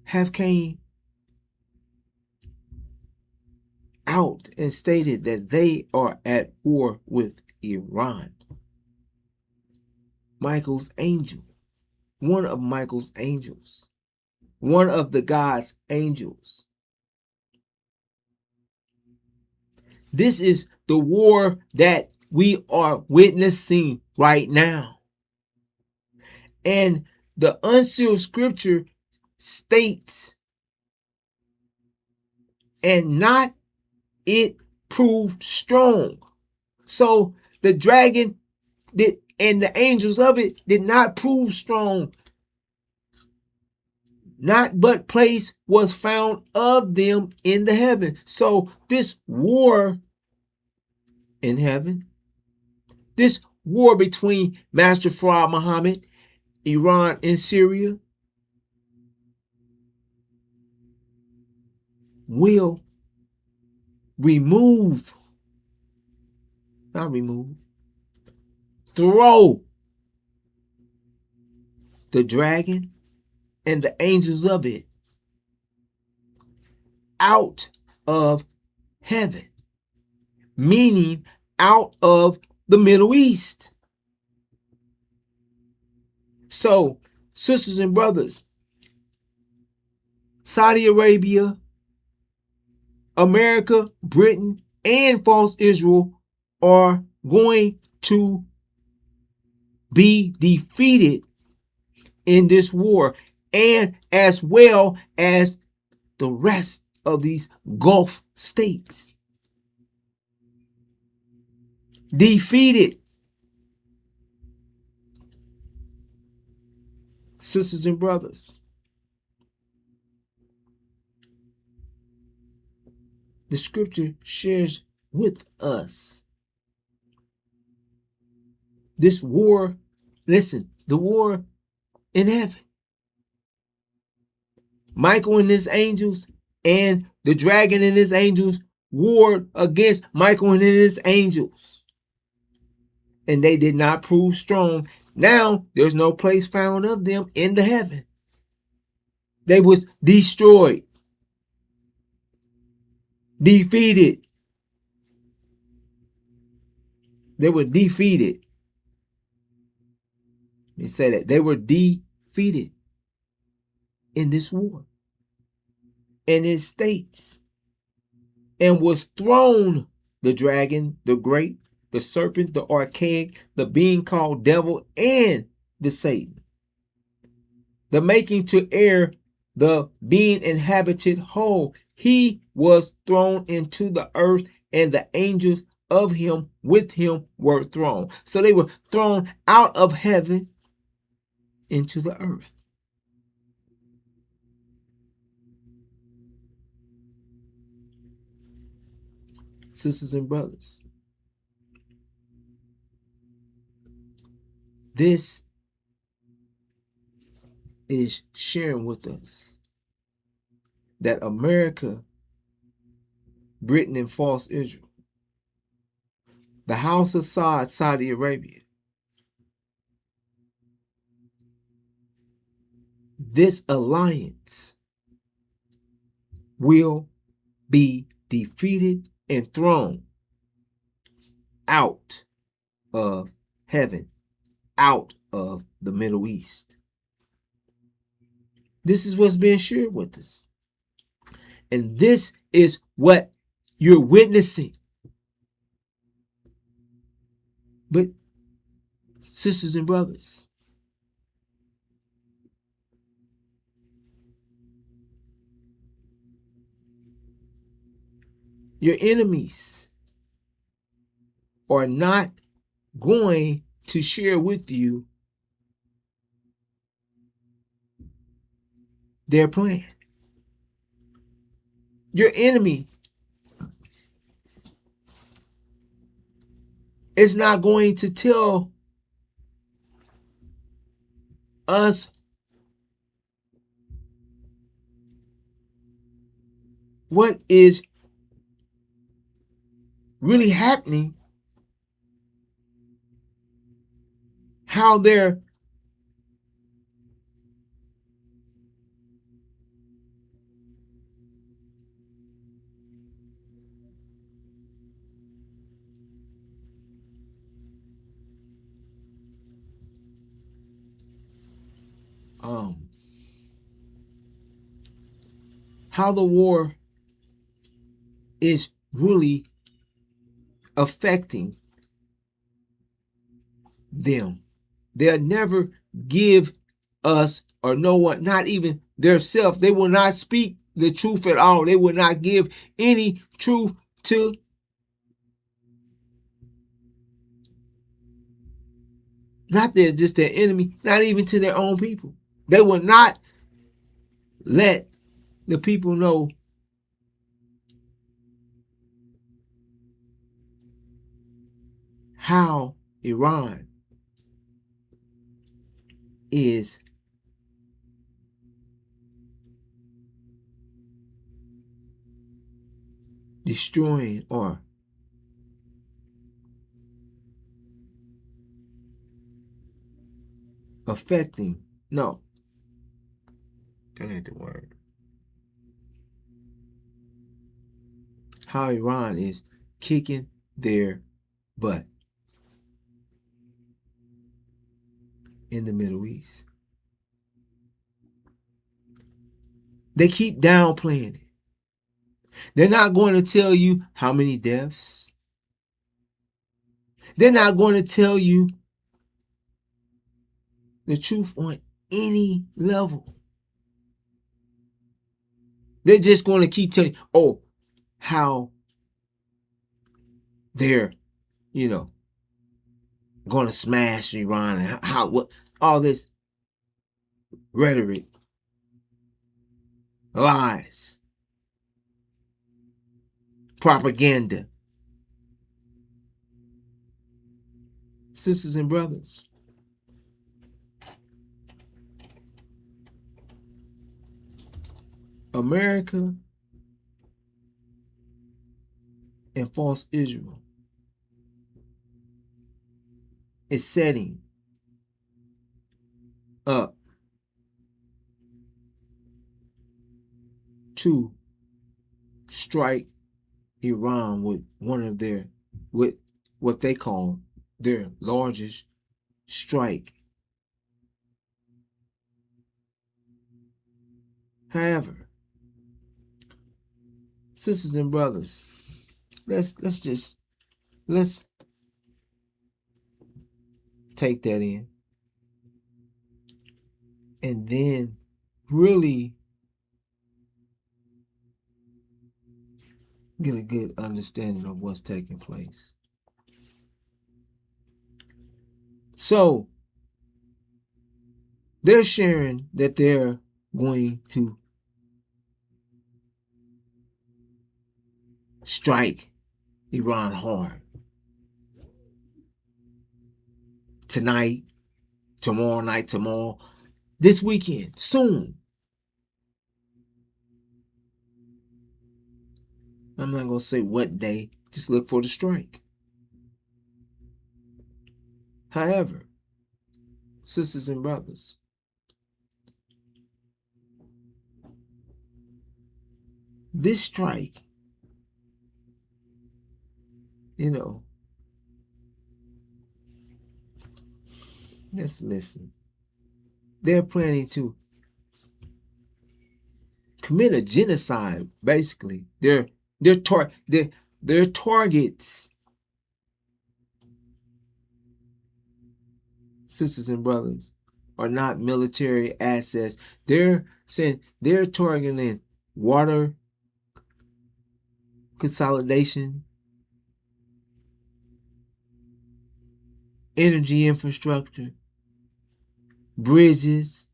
have came out and stated that they are at war with Iran. Michael's angel, one of Michael's angels, one of the God's angels. This is the war that we are witnessing right now. And the unsealed scripture states, and not it proved strong. So the dragon did, and the angels of it did not prove strong. Not but place was found of them in the heaven. So this war in heaven, this war between Master Farad Muhammad, Iran, and Syria will remove not remove, throw the dragon and the angels of it out of heaven, meaning out of the Middle East. So, sisters and brothers, Saudi Arabia, America, Britain, and false Israel are going to be defeated in this war, and as well as the rest of these Gulf states. Defeated. Sisters and brothers, the scripture shares with us this war. Listen, the war in heaven. Michael and his angels and the dragon and his angels warred against Michael and his angels. And they did not prove strong. Now there's no place found of them in the heaven. They was destroyed, defeated. They were defeated. They say that they were defeated in this war. And it states, and was thrown the dragon, the great, the serpent, the archaic, the being called devil, and the Satan, the making to air, the being inhabited whole. He was thrown into the earth, and the angels of him with him were thrown. So they were thrown out of heaven into the earth. Sisters and brothers, this is sharing with us that America, Britain, and false Israel, the house of Saud, Saudi Arabia, this alliance will be defeated and thrown out of heaven, out of the Middle East. This is what's being shared with us. And this is what you're witnessing. But, sisters and brothers, your enemies are not going to share with you their plan. Your enemy is not going to tell us what is really happening, how they're how the war is really affecting them. They'll never give us, or no one, not even their self. They will not speak the truth at all. They will not give any truth to not just their enemy, not even to their own people. They will not let the people know how Iran is destroying or affecting. No, that ain't the word. How Iran is kicking their butt in the Middle East. They keep downplaying it. They're not going to tell you how many deaths. They're not going to tell you the truth on any level. They're just going to keep telling you, oh, how they're, going to smash Iran and how what all this rhetoric, lies, propaganda. Sisters and brothers, America and false Israel is setting up to strike Iran with with what they call their largest strike. However, sisters and brothers, let's take that in and then really get a good understanding of what's taking place. So they're sharing that they're going to strike Iran hard tonight, tomorrow night, this weekend, soon. I'm not going to say what day, just look for the strike. However, sisters and brothers, this strike, let's listen. They're planning to commit a genocide, basically. Their targets, sisters and brothers, are not military assets. They're saying they're targeting water consolidation, energy infrastructure, bridges,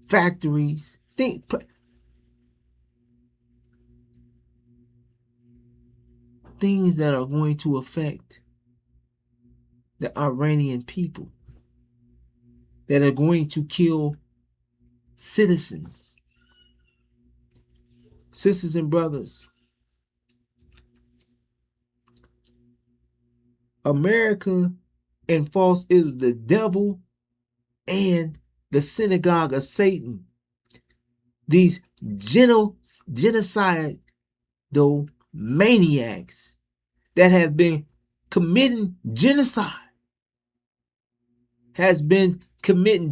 factories, things that are going to affect the Iranian people, that are going to kill citizens. Sisters and brothers, America and false is the devil and the synagogue of Satan. These genocidal maniacs that have been committing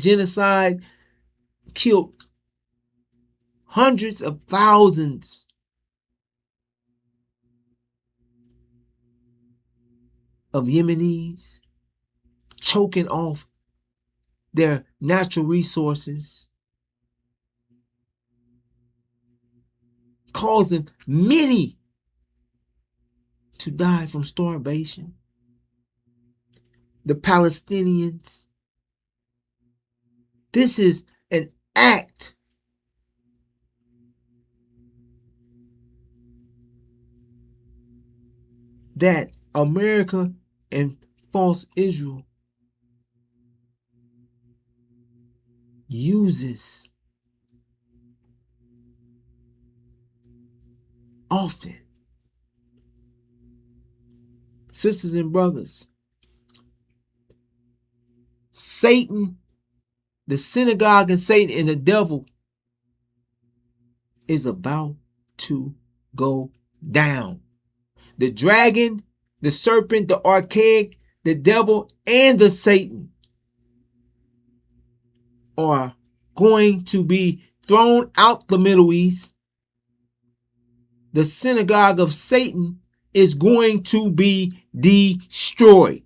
genocide, killed hundreds of thousands of Yemenis, choking off their natural resources, causing many to die from starvation. The Palestinians. This is an act that America and false Israel uses often Sisters and brothers, Satan, the synagogue and Satan and the devil is about to go down. The dragon, the serpent, the archaic, the devil, and the Satan are going to be thrown out the Middle East. The synagogue of Satan is going to be destroyed.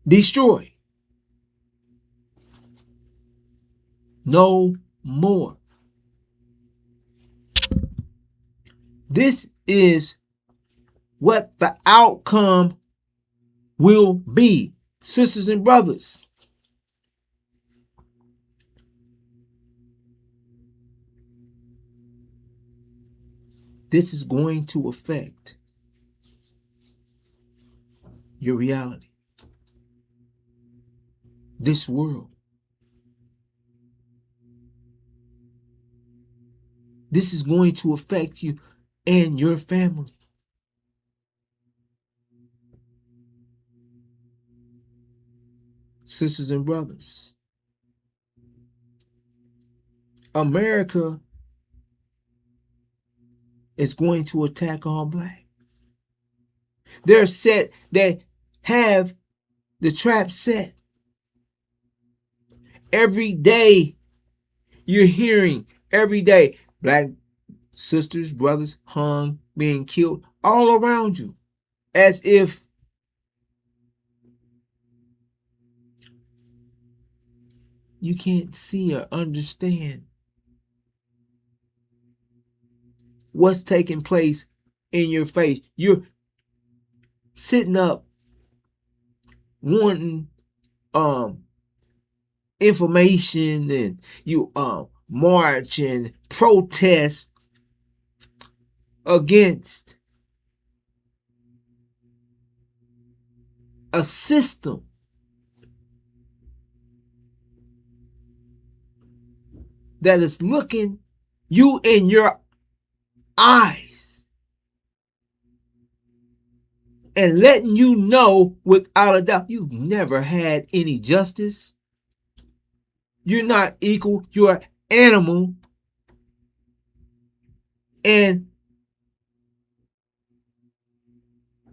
Destroyed. No more. This is what the outcome will be, sisters and brothers. This is going to affect your reality. This world. This is going to affect you and your family. Sisters and brothers, America is going to attack all blacks. They're set, they have the trap set. Every day you're hearing, every day, black sisters, brothers hung, being killed all around you, as if you can't see or understand what's taking place in your face. You're sitting up wanting information, and you march and protest against a system that is looking you in your eyes and letting you know without a doubt you've never had any justice. You're not equal. You're an animal. And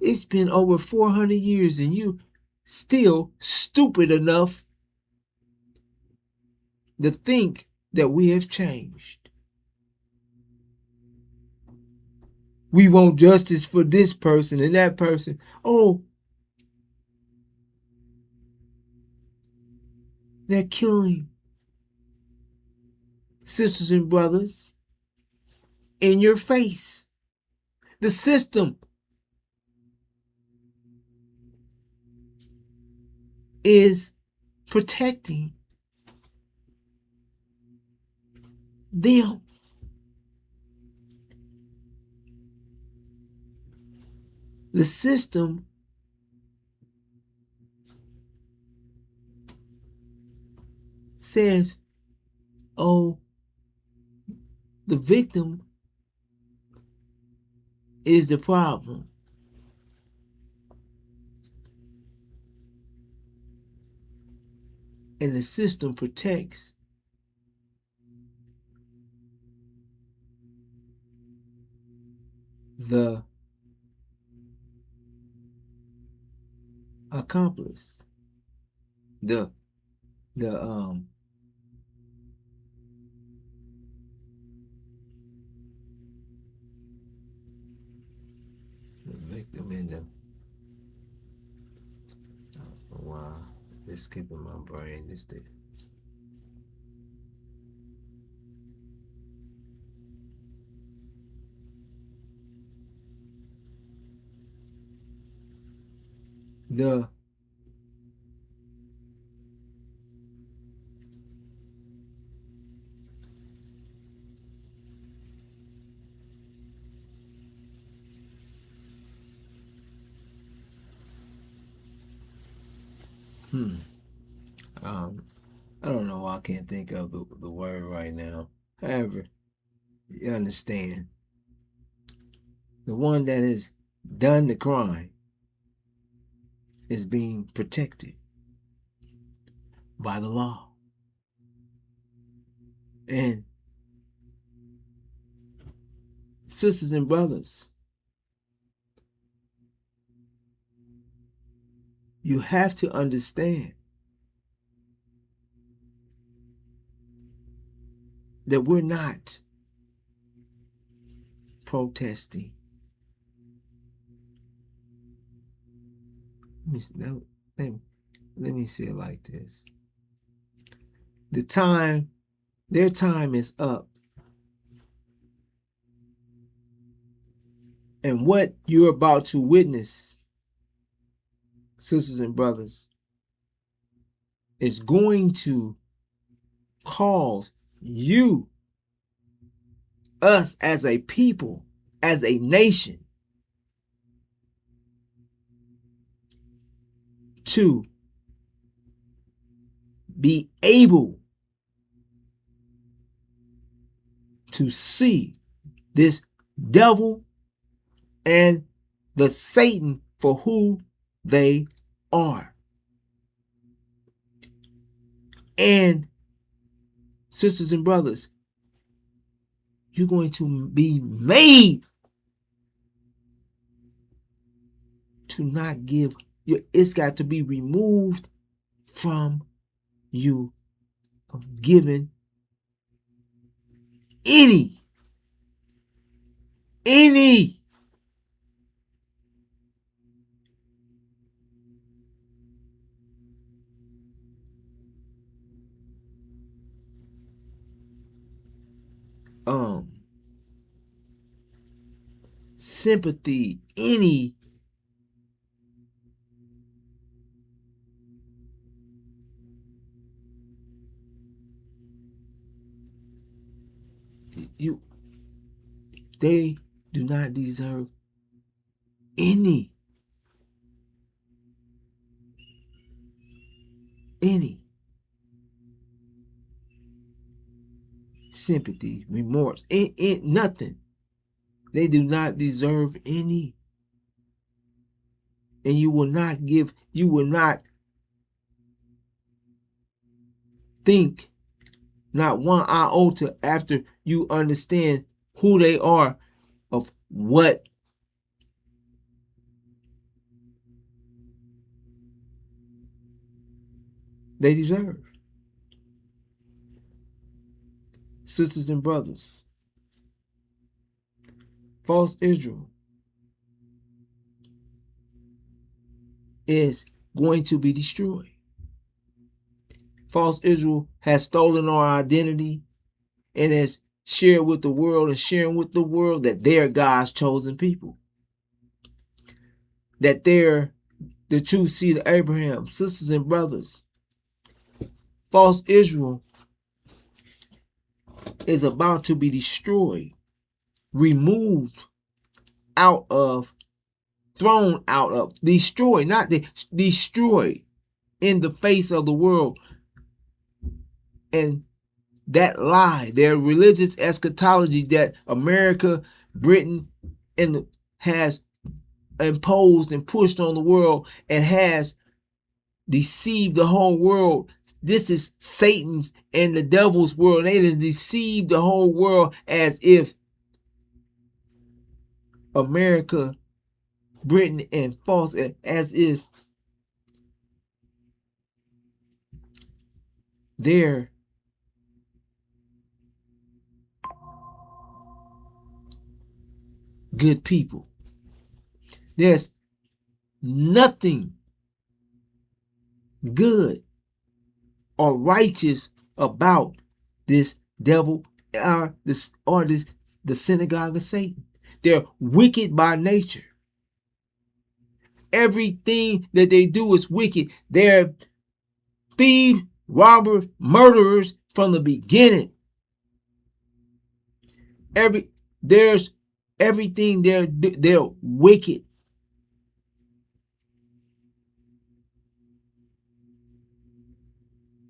it's been over 400 years and you still stupid enough to think that we have changed. We want justice for this person and that person. Oh, they're killing sisters and brothers in your face. The system is protecting them. The system says, oh, the victim is the problem. And the system protects the accomplice, the victim in the wow, it's skipping my brain. This thing. The I don't know why I can't think of the word right now. However, you understand. The one that is done the crime is being protected by the law. And sisters and brothers, you have to understand that we're not protesting. Let me say it like this. Their time is up. And what you're about to witness, sisters and brothers, is going to cause you, us as a people, as a nation, to be able to see this devil and the Satan for who they are. And sisters and brothers, you're going to be made to not give. It's got to be removed from you of giving any sympathy, any they do not deserve any sympathy, remorse, nothing. They do not deserve any. And you will not think not one iota after you understand who they are, of what they deserve. Sisters and brothers, false Israel is going to be destroyed. False Israel has stolen our identity and has shared with the world and sharing with the world that they're God's chosen people, that they're the true seed of Abraham. Sisters and brothers, false Israel is about to be destroyed, removed out of, thrown out of, destroyed, not destroyed in the face of the world. And that lie, their religious eschatology that America, Britain, and has imposed and pushed on the world and has deceived the whole world. This is Satan's and the devil's world. They have deceived the whole world as if America, Britain, and false, as if they're good people. There's nothing good or righteous about this devil or the synagogue of Satan. They're wicked by nature. Everything that they do is wicked. They're thieves, robbers, murderers from the beginning. Everything they're wicked.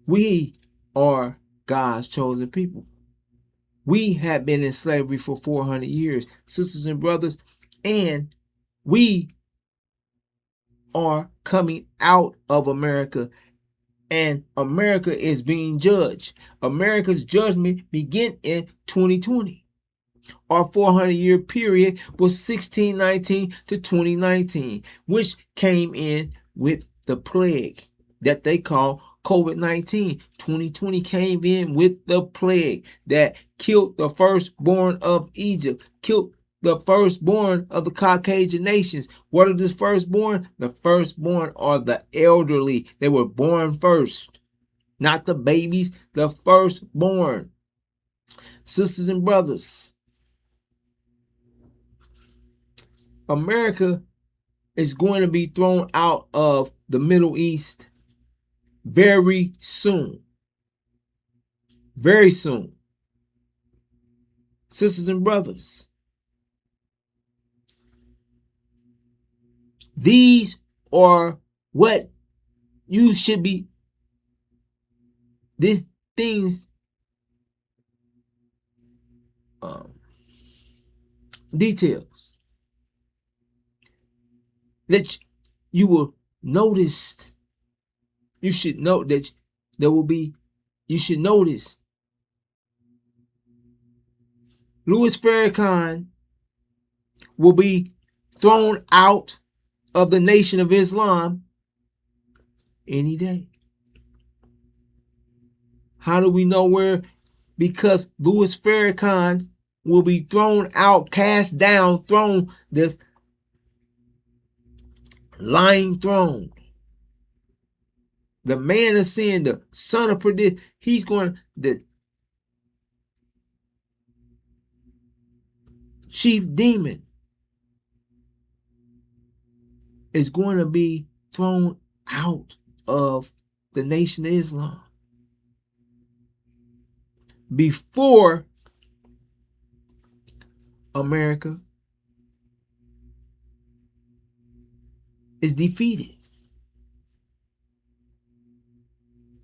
We are God's chosen people. We have been in slavery for 400 years, sisters and brothers, and we are coming out of America, and America is being judged. America's judgment began in 2020. Our 400-year period was 1619 to 2019, which came in with the plague that they call COVID-19. 2020 came in with the plague that killed the firstborn of Egypt, killed the firstborn of the Caucasian nations. What are the firstborn? The firstborn are the elderly. They were born first, not the babies, the firstborn. Sisters and brothers, America is going to be thrown out of the Middle East very soon. Very soon. Sisters and brothers, these are what you should be, these things, details that you will notice. You should know that there will be, you should notice Louis Farrakhan will be thrown out of the Nation of Islam any day. How do we know where? Because Louis Farrakhan will be thrown out, cast down, thrown, this lying throne. The man of sin, the son of perdition, he's going, the chief demon is going to be thrown out of the Nation of Islam before America is defeated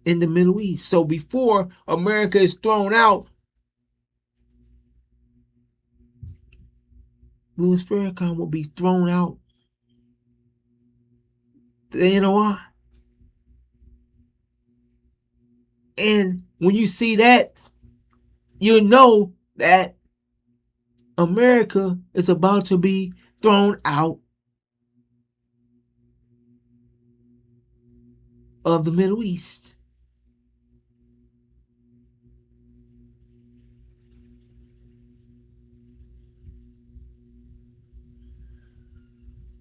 in the Middle East. So before America is thrown out, Louis Farrakhan will be thrown out the NOI. And when you see that, you know that America is about to be thrown out of the Middle East.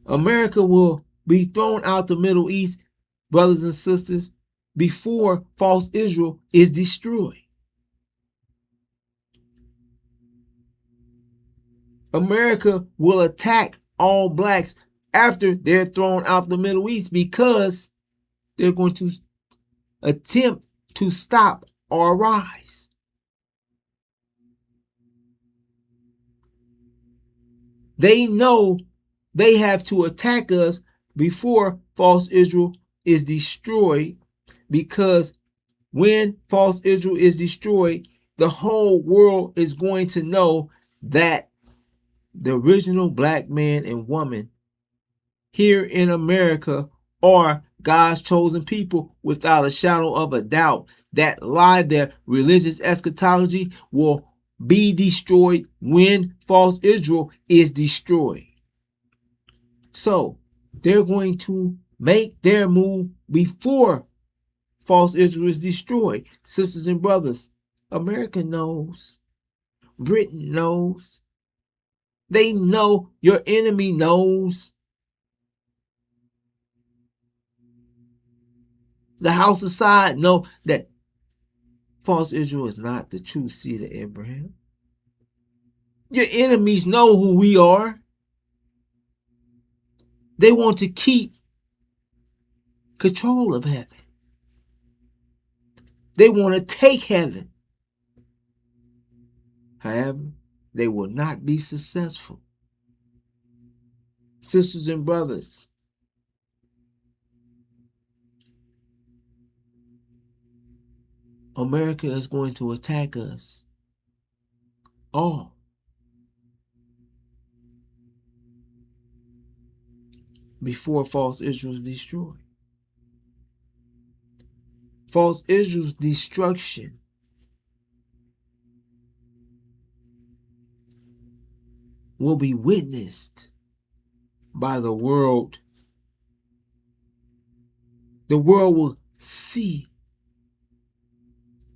America will be thrown out the Middle East, brothers and sisters, before false Israel is destroyed. America will attack all blacks after they're thrown out the Middle East because they're going to attempt to stop our rise. They know they have to attack us before false Israel is destroyed, because when false Israel is destroyed, the whole world is going to know that the original black man and woman here in America are God's chosen people without a shadow of a doubt. That lie, their religious eschatology, will be destroyed when false Israel is destroyed. So they're going to make their move before false Israel is destroyed. Sisters and brothers, America knows. Britain knows. They know. Your enemy knows. The house of Sod know that false Israel is not the true seed of Abraham. Your enemies know who we are. They want to keep control of heaven. They want to take heaven. However, they will not be successful. Sisters and brothers, America is going to attack us all. before false Israel is destroyed. False Israel's destruction will be witnessed by the world. The world will see,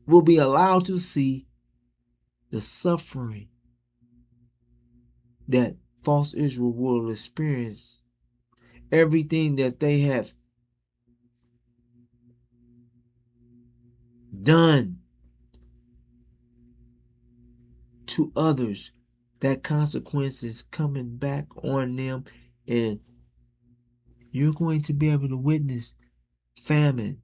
will be allowed to see the suffering that false Israel will experience. Everything that they have done to others, that consequence is coming back on them, and you're going to be able to witness famine.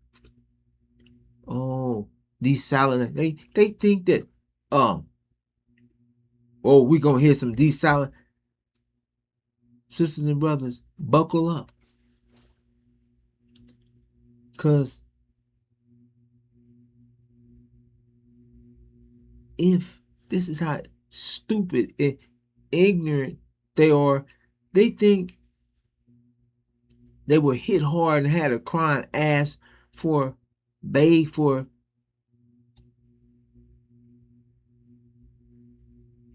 Oh, these silent, they think that we're gonna hear some desalination. Sisters and brothers, buckle up, because if this is how stupid and ignorant they are, they think they were hit hard and had a crying ass for, beg for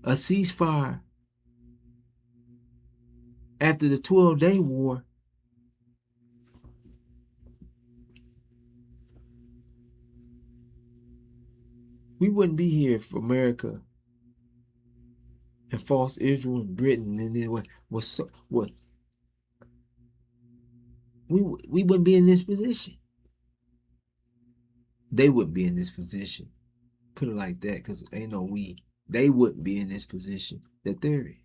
a ceasefire after the 12-day war. We wouldn't be here if America and false Israel and Britain and it was so what we wouldn't be in this position. They wouldn't be in this position. Put it like that, because ain't no we. They wouldn't be in this position that they're in.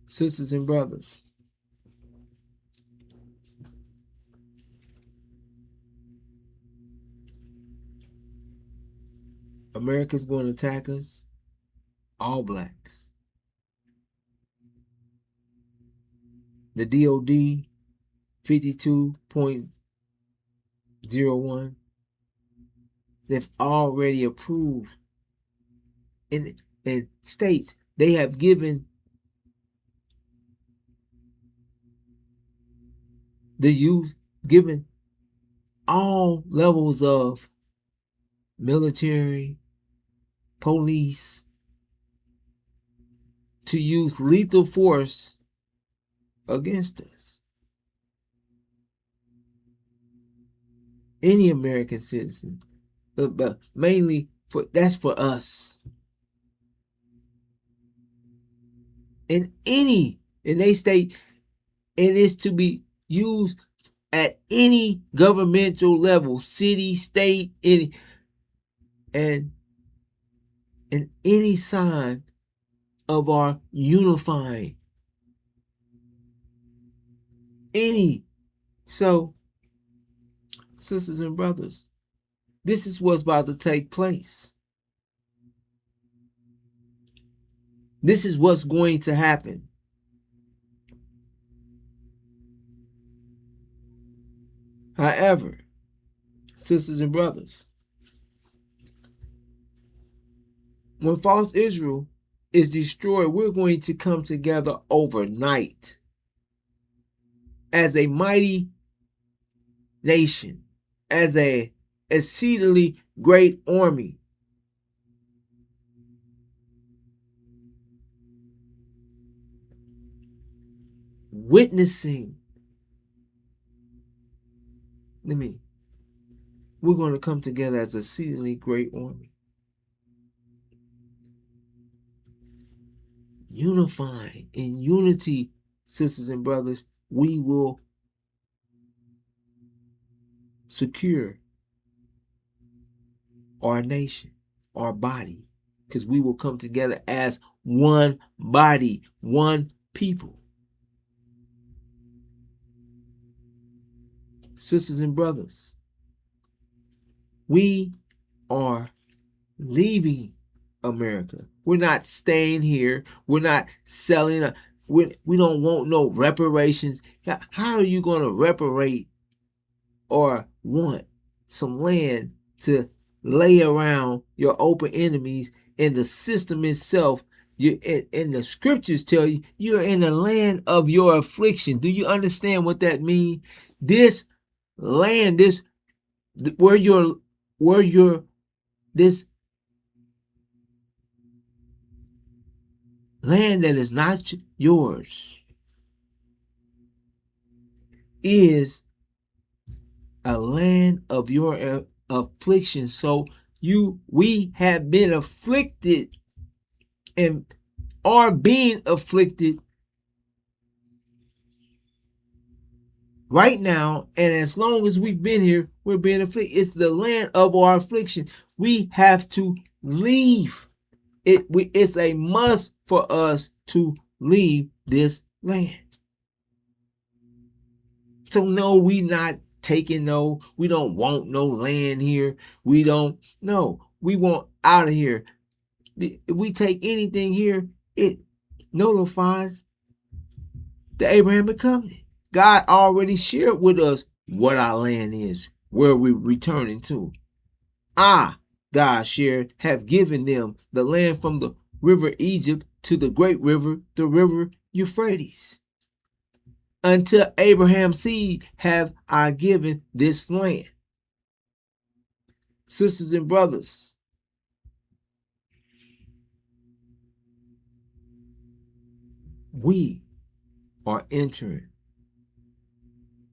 Sisters and brothers, America's going to attack us, all blacks. The DOD 52.01, they've already approved in states. They have given the youth, given all levels of military, police, to use lethal force against us. Any American citizen, but mainly that's for us. And they state it is to be used at any governmental level, city, state, any, and any sign of our unifying. So, sisters and brothers, this is what's about to take place. This is what's going to happen. However, sisters and brothers, when false Israel is destroyed, we're going to come together overnight as a mighty nation, as a exceedingly great army. Witnessing, we're going to come together as a exceedingly great army. Unifying in unity, sisters and brothers, we will secure our nation, our body, because we will come together as one body, one people. Sisters and brothers, we are leaving America. We're not staying here. We're not selling. We don't want no reparations. How are you going to reparate or want some land to lay around your open enemies, and the system itself? And the scriptures tell you you're in the land of your affliction. Do you understand what that means? This land, where you're this land that is not yours is a land of your affliction. So we have been afflicted and are being afflicted right now, and as long as we've been here, we're being afflicted. It's the land of our affliction. We have to leave it. It's a must for us to leave this land. So no, we not taking we don't want no land here. We want out of here. If we take anything here, it nullifies the Abrahamic covenant. God already shared with us what our land is, where we're returning to. God shared, have given them the land from the river Egypt to the great river, the river Euphrates. Until Abraham's seed have I given this land. Sisters and brothers, we are entering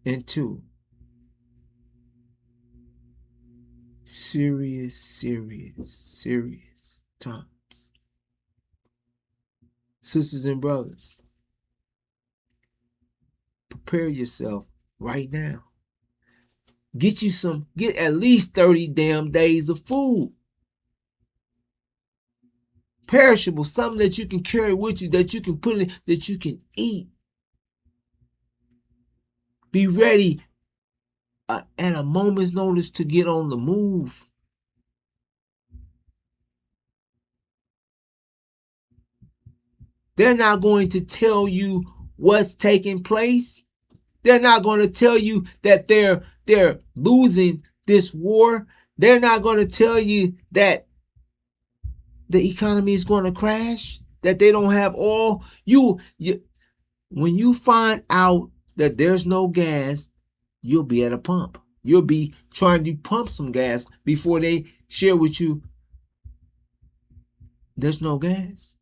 into serious times. Sisters and brothers, prepare yourself right now. Get at least 30 damn days of food. Perishable, something that you can carry with you, that you can put in, that you can eat. Be ready at a moment's notice to get on the move. They're not going to tell you what's taking place. They're not going to tell you that they're losing this war. They're not going to tell you that the economy is going to crash, that they don't have oil. When you find out that there's no gas, you'll be at a pump. You'll be trying to pump some gas before they share with you there's no gas.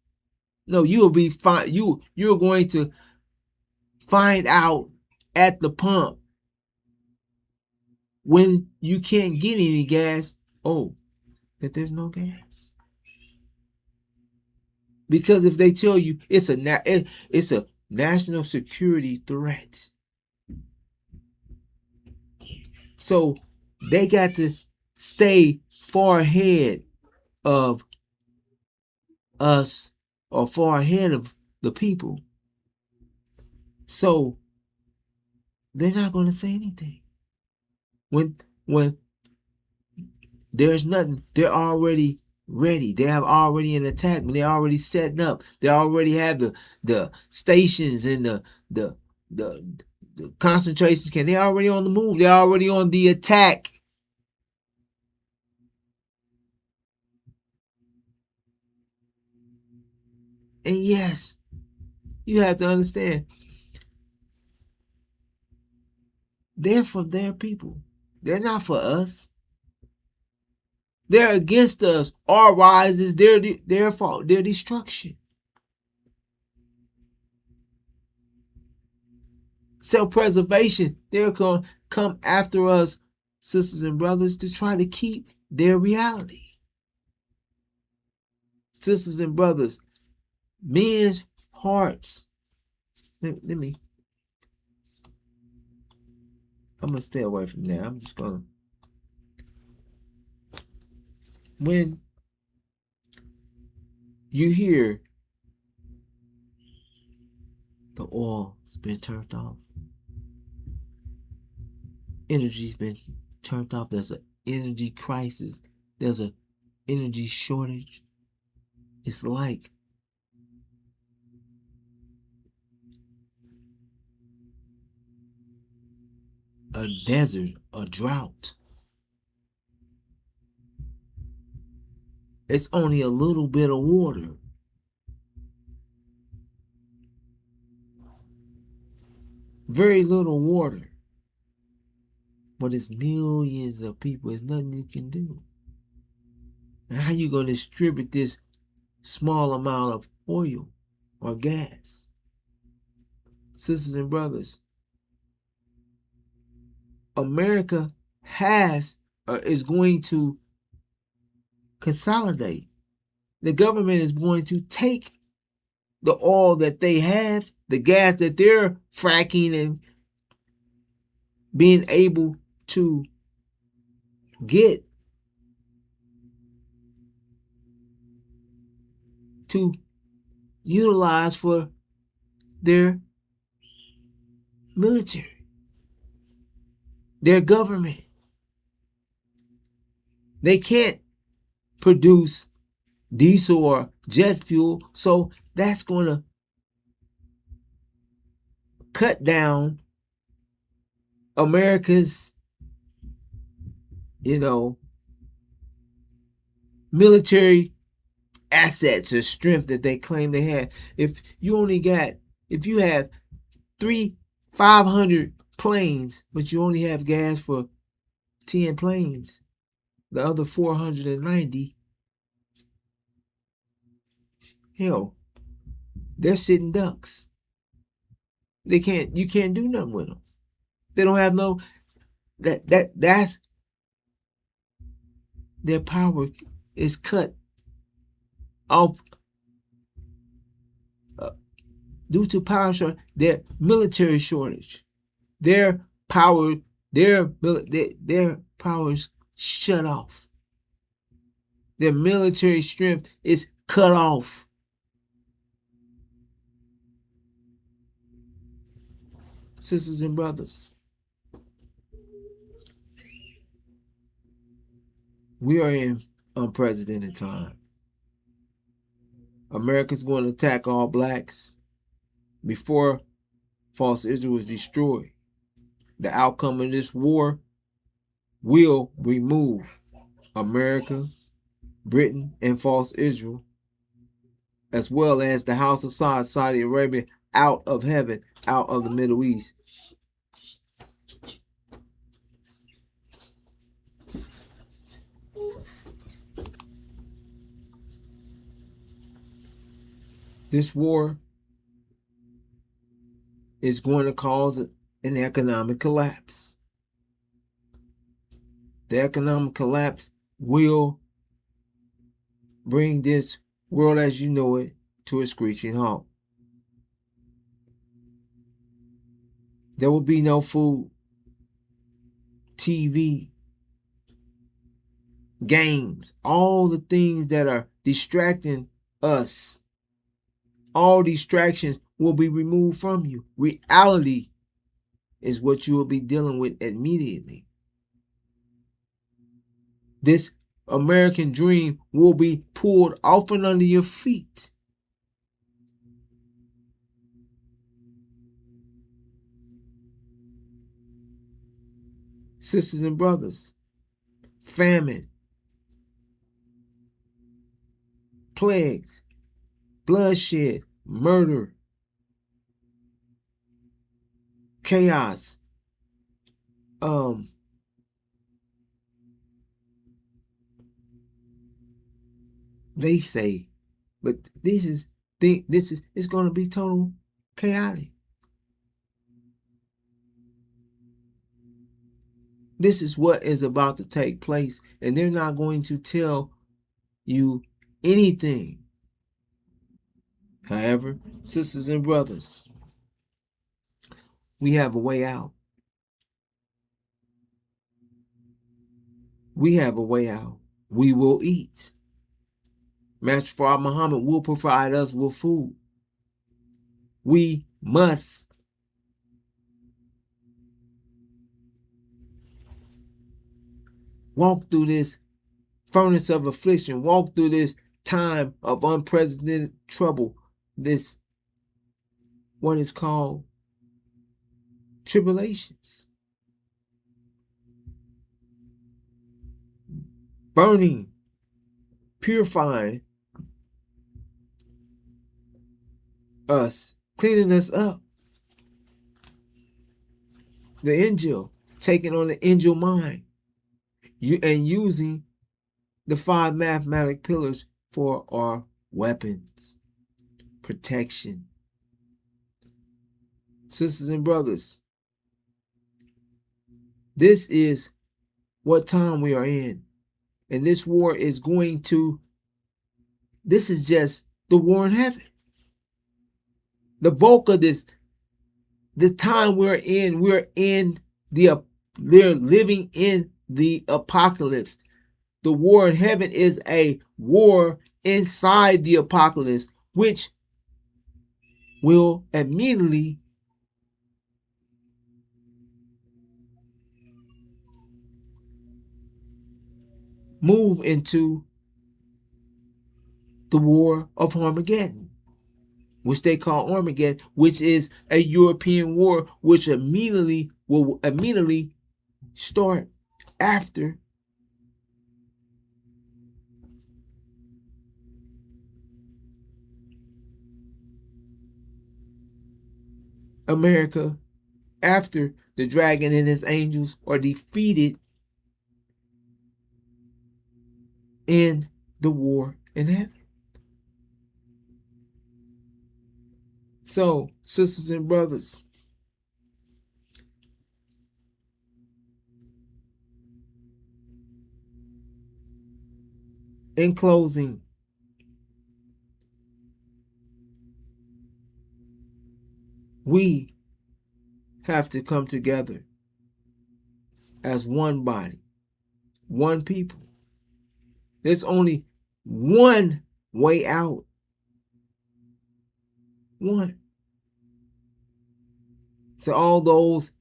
No, you'll be fine. You're going to find out at the pump when you can't get any gas, that there's no gas. Because if they tell you it's a national security threat, so they got to stay far ahead of us or far ahead of the people. So they're not going to say anything. When there's nothing, they're already ready. They have already an attack. They're already setting up. They already have the stations and the concentration camp. They're already on the move. They're already on the attack. And yes, you have to understand, they're for their people. They're not for us. They're against us. Our rise is their fault, their destruction. Self-preservation, they're going to come after us, sisters and brothers, to try to keep their reality. Sisters and brothers, men's hearts. I'm going to stay away from that. I'm just going to. When you hear the oil's been turned off, energy's been turned off, there's an energy crisis, there's an energy shortage, it's like a desert, a drought. It's only a little bit of water, very little water. But it's millions of people. It's nothing you can do. And how you going to distribute this small amount of oil or gas? Sisters and brothers, America is going to consolidate. The government is going to take the oil that they have, the gas that they're fracking and being able to get, to utilize for their military, their government. They can't produce diesel or jet fuel, so that's going to cut down America's, military assets or strength that they claim they have. If you have 500 planes, but you only have gas for 10 planes, the other 490, hell, they're sitting ducks. You can't do nothing with them. They don't have that's their power is cut off due to power shortage, their military shortage. Their power is shut off. Their military strength is cut off. Sisters and brothers, we are in unprecedented time. America's going to attack all blacks before false Israel is destroyed. The outcome of this war will remove America, Britain, and false Israel, as well as the house of Saudi Arabia, out of heaven, out of the Middle East. This war is going to cause an economic collapse. The economic collapse will bring this world as you know it to a screeching halt. There will be no food, TV, games, all the things that are distracting us. All distractions will be removed from you. Reality is what you will be dealing with immediately. This American dream will be pulled off and under your feet. Sisters and brothers, famine, plagues, bloodshed, murder, chaos, they say, but it's going to be total chaotic. This is what is about to take place, and they're not going to tell you anything. However, sisters and brothers, we have a way out. We have a way out. We will eat. Master Farah Muhammad will provide us with food. We must walk through this furnace of affliction, walk through this time of unprecedented trouble, this what is called tribulations, burning, purifying us, cleaning us up. the angel, taking on the angel mind, and using the 5 mathematic pillars for our weapons, protection. Sisters and brothers, this is what time we are in. And this war is this is just the war in heaven. The bulk of this time we're living in the apocalypse. The war in heaven is a war inside the apocalypse, which will immediately move into the war of Armageddon, which they call Armageddon, which is a European war, which will immediately start after America, after the dragon and his angels are defeated in the war in heaven. So, sisters and brothers, in closing, we have to come together as one body, one people. There's only one way out. One. So all those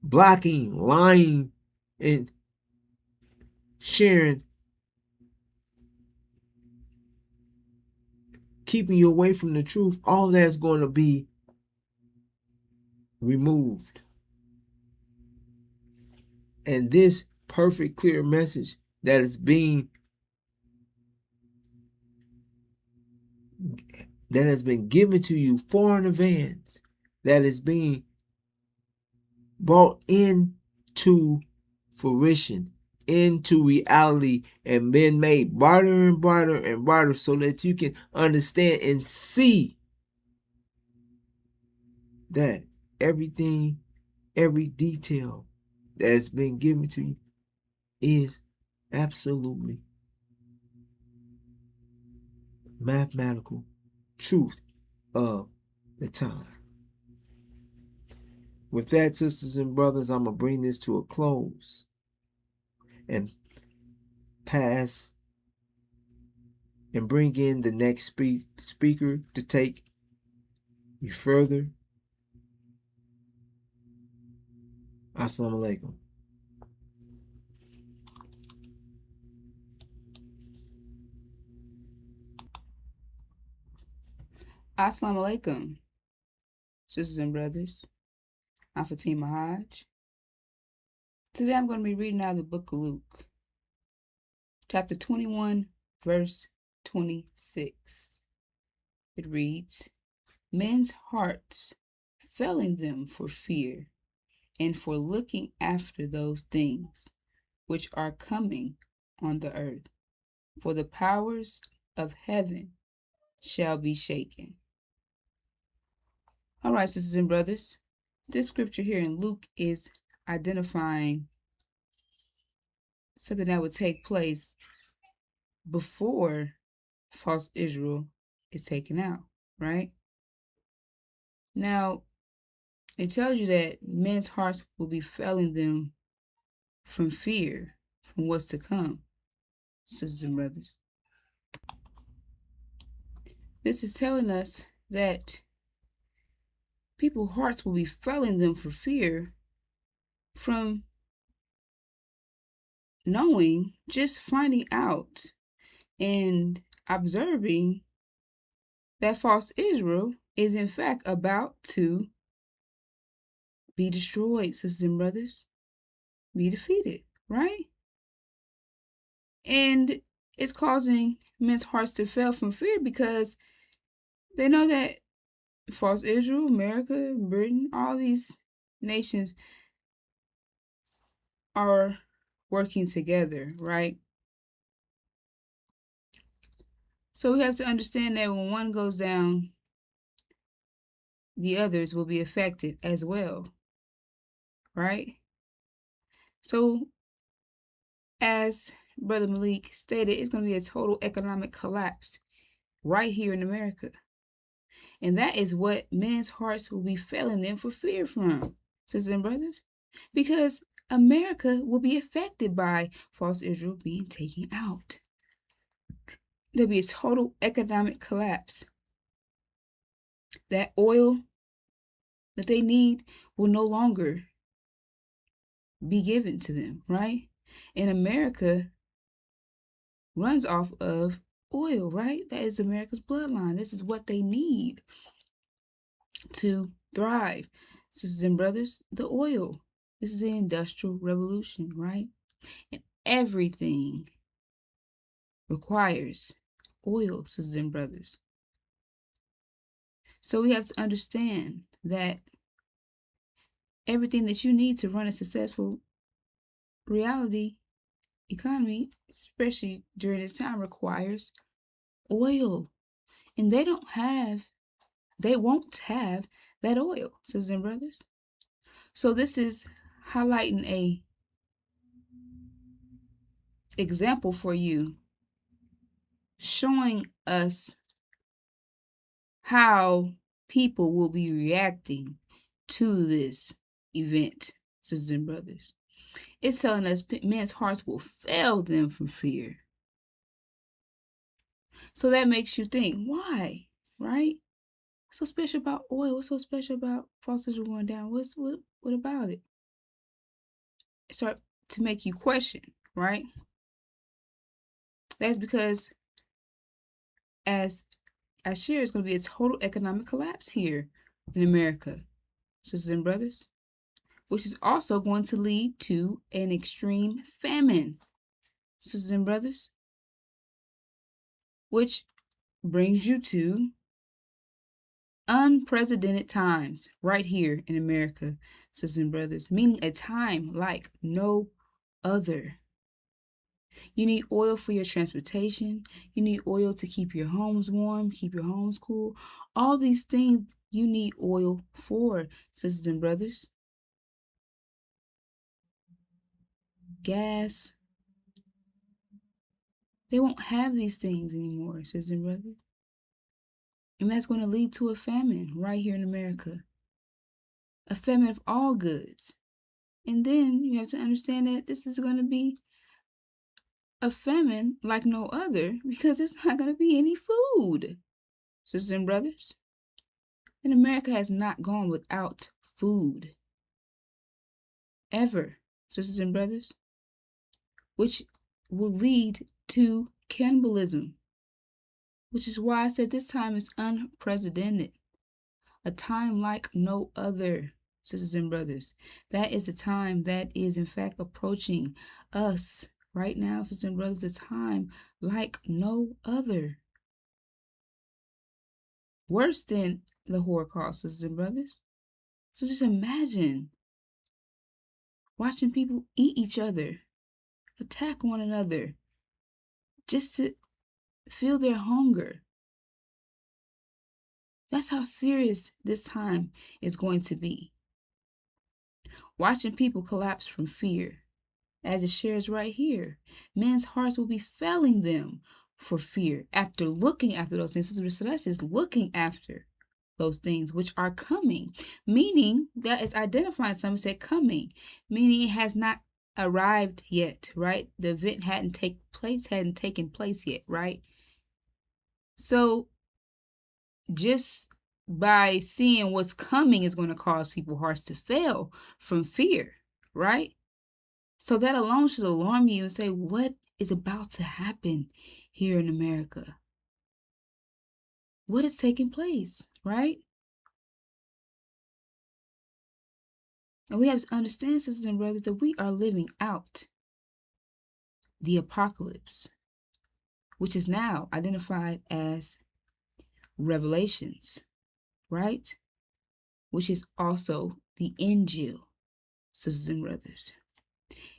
blocking, lying, and sharing, keeping you away from the truth, all that's going to be removed. And this perfect, clear message that is that has been given to you far in advance, that is being brought into fruition, into reality, and been made brighter and brighter and brighter, so that you can understand and see that everything, every detail that has been given to you is absolutely mathematical truth of the time. With that, sisters and brothers, I'm going to bring this to a close and pass and bring in the next speaker to take you further. Assalamu alaikum. Assalamu alaikum, sisters and brothers. I'm Fatima Hodge. Today I'm going to be reading out of the book of Luke, chapter 21, verse 26. It reads, "Men's hearts failing them for fear and for looking after those things which are coming on the earth, for the powers of heaven shall be shaken." All right, sisters and brothers, this scripture here in Luke is identifying something that would take place before false Israel is taken out, right? Now, it tells you that men's hearts will be failing them from fear, from what's to come, sisters and brothers. This is telling us that people's hearts will be failing them for fear from knowing, just finding out and observing that false Israel is in fact about to be destroyed, sisters and brothers, be defeated, right? And it's causing men's hearts to fail from fear because they know that false Israel, America, Britain, all these nations, are working together, right? So we have to understand that when one goes down, the others will be affected as well, right? So, as Brother Malik stated, it's going to be a total economic collapse right here in America. And that is what men's hearts will be failing them for fear from, sisters and brothers, because America will be affected by false Israel being taken out. There'll be a total economic collapse. That oil that they need will no longer be given to them, right? And America runs off of oil, right? That is America's bloodline. This is what they need to thrive. Sisters and brothers, the oil. This is the Industrial Revolution, right? And everything requires oil, sisters and brothers. So we have to understand that everything that you need to run a successful reality economy, especially during this time, requires oil. And they won't have that oil, sisters and brothers. So this is highlighting a example for you, showing us how people will be reacting to this event, sisters and brothers. It's telling us men's hearts will fail them from fear. So that makes you think, why, right? What's so special about oil? What's so special about false Israel going down? What about it? It start to make you question, right? That's because, as I share, it's going to be a total economic collapse here in America, sisters and brothers, which is also going to lead to an extreme famine, sisters and brothers, which brings you to unprecedented times right here in America, sisters and brothers, meaning a time like no other. You need oil for your transportation. You need oil to keep your homes warm, keep your homes cool. All these things you need oil for, sisters and brothers. Gas. They won't have these things anymore, sisters and brothers. And that's going to lead to a famine right here in America. A famine of all goods. And then you have to understand that this is going to be a famine like no other, because there's not going to be any food, sisters and brothers. And America has not gone without food. Ever, sisters and brothers. Which will lead to cannibalism. Which is why I said this time is unprecedented. A time like no other, sisters and brothers. That is a time that is in fact approaching us right now, sisters and brothers. A time like no other. Worse than the Holocaust, sisters and brothers. So just imagine watching people eat each other, attack one another, just to feel their hunger. That's how serious this time is going to be. Watching people collapse from fear, as it shares right here. Men's hearts will be failing them for fear after looking after those things. Sister Celeste is looking after those things which are coming, meaning that it's identifying something, said coming, meaning it has not arrived yet, right? The event hadn't taken place yet, right? So just by seeing what's coming is going to cause people's hearts to fail from fear, right? So that alone should alarm you and say, what is about to happen here in America? What is taking place, right? And we have to understand, sisters and brothers, that we are living out the apocalypse, which is now identified as Revelations, right? Which is also the Injil, sisters and brothers.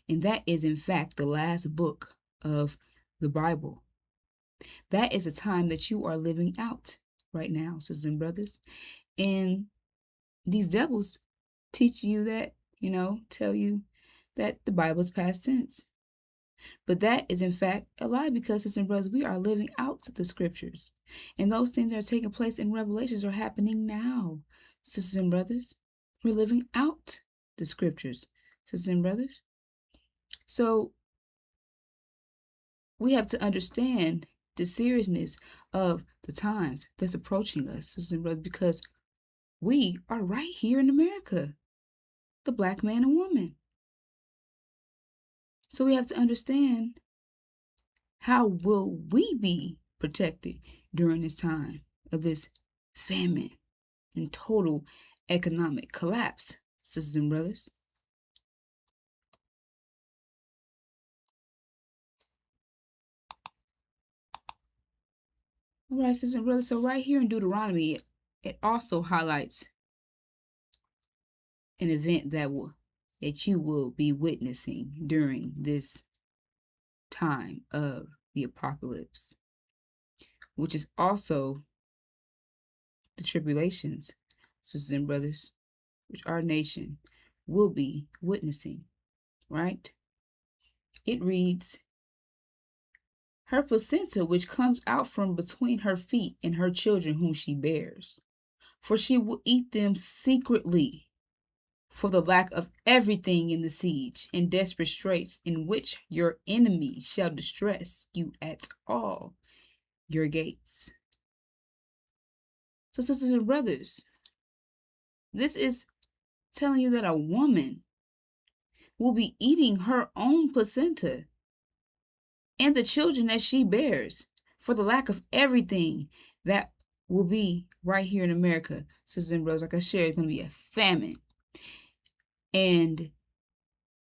And that is, in fact, the last book of the Bible. That is a time that you are living out right now, sisters and brothers. And these devils teach you that, tell you that the Bible is past tense. But that is, in fact, a lie, because, sisters and brothers, we are living out the scriptures. And those things that are taking place in Revelations are happening now, sisters and brothers. We're living out the scriptures, sisters and brothers. So we have to understand the seriousness of the times that's approaching us, sisters and brothers, because we are right here in America, the black man and woman. So we have to understand, how will we be protected during this time of this famine and total economic collapse, sisters and brothers? All right, sisters and brothers, so right here in Deuteronomy, it also highlights an event that you will be witnessing during this time of the apocalypse, which is also the tribulations, sisters and brothers, which our nation will be witnessing, right? It reads, her placenta, which comes out from between her feet, and her children whom she bears, for she will eat them secretly, for the lack of everything in the siege and desperate straits in which your enemy shall distress you at all your gates. So, sisters and brothers, this is telling you that a woman will be eating her own placenta and the children that she bears for the lack of everything that will be right here in America. Sisters and brothers, like I shared, it's going to be a famine. And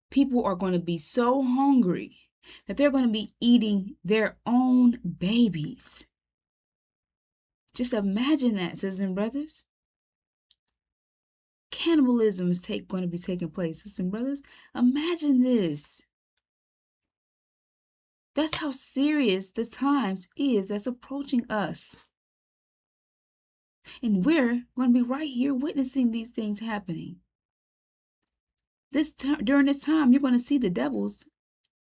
people are going to be so hungry that they're going to be eating their own babies. Just imagine that, sisters and brothers. Cannibalism is going to be taking place, sisters and brothers. Imagine this. That's how serious the times is that's approaching us. And we're going to be right here witnessing these things happening. During this time, you're going to see the devils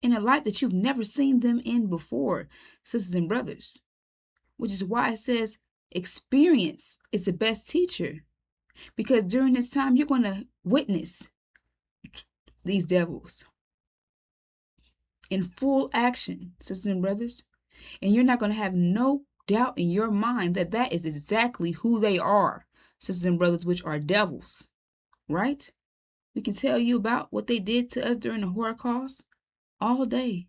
in a light that you've never seen them in before, sisters and brothers. Which is why it says experience is the best teacher. Because during this time, you're going to witness these devils in full action, sisters and brothers. And you're not going to have no doubt in your mind that that is exactly who they are, sisters and brothers, which are devils, right? We can tell you about what they did to us during the Holocaust all day,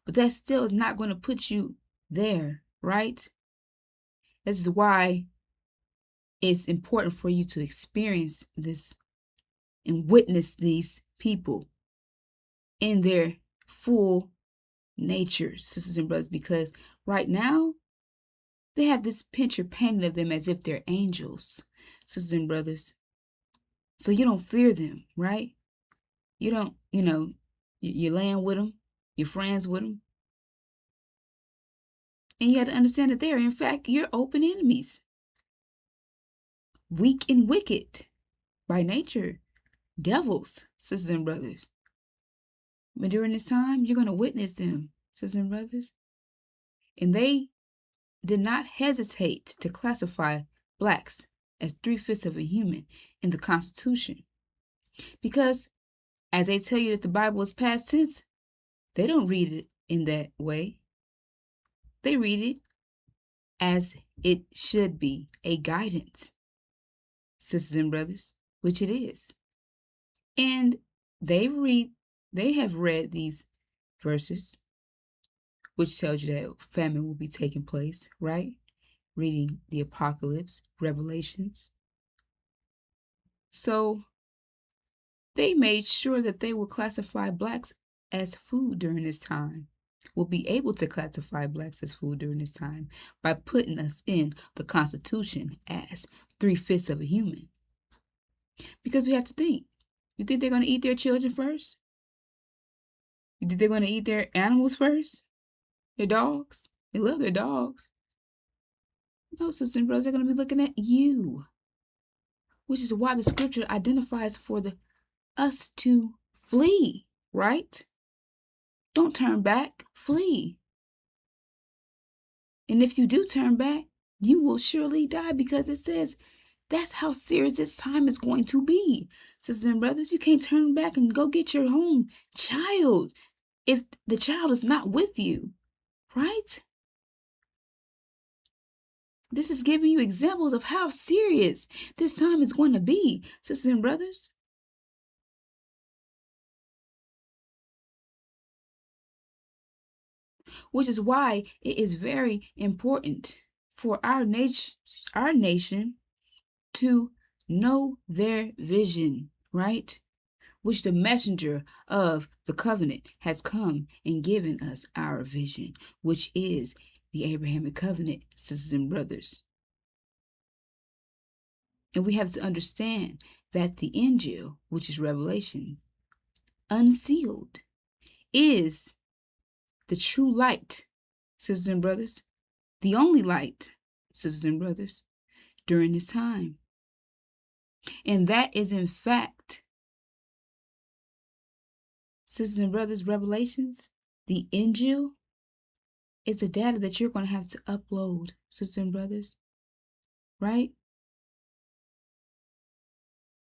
but that still is not going to put you there, right? This is why it's important for you to experience this and witness these people in their full nature, sisters and brothers, because right now they have this picture painted of them as if they're angels, sisters and brothers. So you don't fear them, right? You don't, you're laying with them, you're friends with them. And you have to understand that they're, in fact, your open enemies. Weak and wicked by nature. Devils, sisters and brothers. But during this time, you're going to witness them, sisters and brothers. And they did not hesitate to classify blacks as 3/5 of a human in the Constitution. Because as they tell you that the Bible is past tense, they don't read it in that way. They read it as it should be, a guidance, sisters and brothers, which it is. And they have read these verses, which tells you that famine will be taking place, right? Reading the Apocalypse, Revelations. So they made sure that they will classify blacks as food during this time. Will be able to classify blacks as food during this time by putting us in the Constitution as 3/5 of a human. Because we have to think. You think they're going to eat their children first? You think they're going to eat their animals first? Their dogs? They love their dogs. No, sisters and brothers, they're going to be looking at you. Which is why the scripture identifies for us to flee, right? Don't turn back, flee. And if you do turn back, you will surely die, because it says that's how serious this time is going to be. Sisters and brothers, you can't turn back and go get your own child if the child is not with you, right? This is giving you examples of how serious this time is going to be, sisters and brothers. Which is why it is very important for our nation to know their vision, right? Which the messenger of the covenant has come and given us our vision, which is the Abrahamic covenant, sisters and brothers. And we have to understand that the Injil, which is Revelation, unsealed, is the true light, sisters and brothers, the only light, sisters and brothers, during this time. And that is, in fact, sisters and brothers, Revelations, the Injil, is the data that you're going to have to upload, sisters and brothers, right?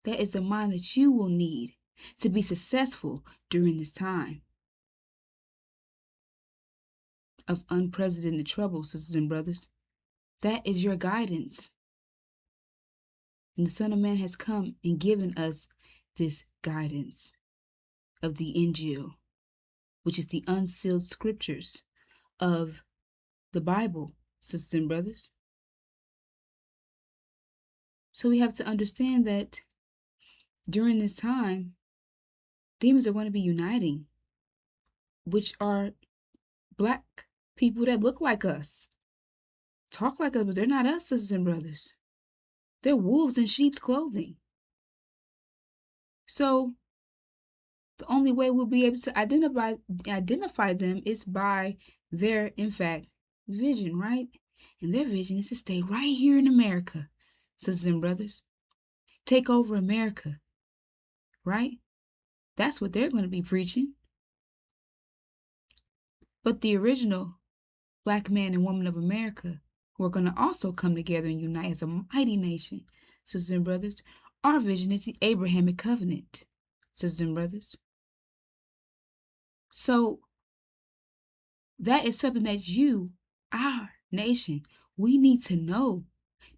That is the mind that you will need to be successful during this time of unprecedented trouble, sisters and brothers. That is your guidance. And the Son of Man has come and given us this guidance of the Injil, which is the unsealed scriptures of the Bible, sisters and brothers. So we have to understand that during this time, demons are going to be uniting, which are black people that look like us, talk like us, but they're not us, sisters and brothers. They're wolves in sheep's clothing. So the only way we'll be able to identify them is by their, in fact, vision, right? And their vision is to stay right here in America, sisters and brothers. Take over America, right? That's what they're going to be preaching. But the original black man and woman of America, who are going to also come together and unite as a mighty nation, sisters and brothers, our vision is the Abrahamic covenant, sisters and brothers. So that is something that you, our nation, we need to know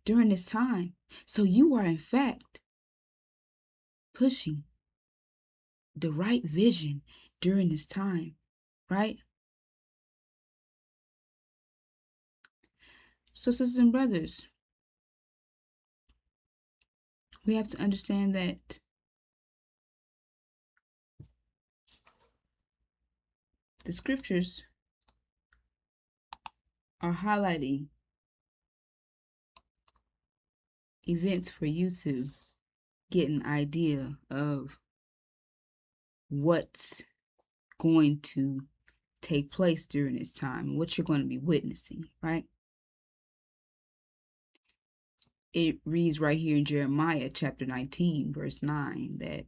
during this time. So you are, in fact, pushing the right vision during this time, right? So, sisters and brothers, we have to understand that the scriptures are highlighting events for you to get an idea of what's going to take place during this time, what you're going to be witnessing, right? It reads right here in Jeremiah chapter 19, verse 9, that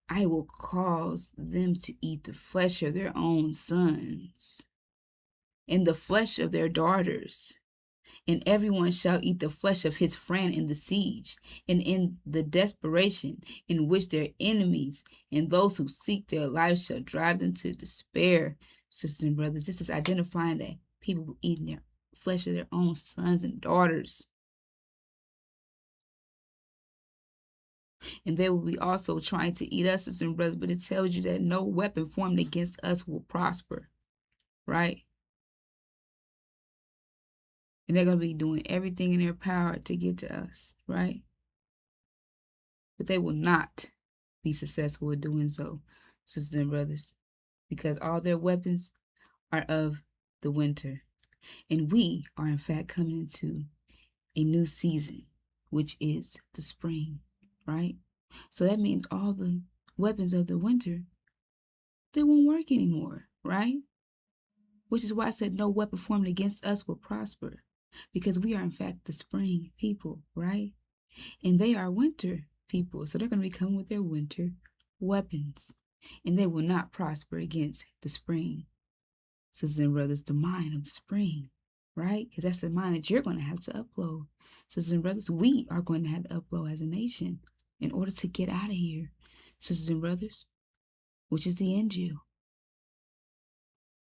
I will cause them to eat the flesh of their own sons and the flesh of their daughters. And everyone shall eat the flesh of his friend in the siege and in the desperation in which their enemies and those who seek their life shall drive them to despair. Sisters and brothers, this is identifying that people will eat their flesh of their own sons and daughters. And they will be also trying to eat us, sisters and brothers, but it tells you that no weapon formed against us will prosper, right? And they're going to be doing everything in their power to get to us, right? But they will not be successful in doing so, sisters and brothers, because all their weapons are of the winter. And we are, in fact, coming into a new season, which is the spring, right? So that means all the weapons of the winter they won't work anymore, right? Which is why I said no weapon formed against us will prosper, because we are in fact the spring people, right? And they are winter people, so they're going to be coming with their winter weapons, and they will not prosper against the spring. Sisters and brothers, the mind of the spring, right? Because that's the mind that you're going to have to upload. Sisters and brothers, we are going to have to upload as a nation in order to get out of here. Sisters and brothers, which is the angel,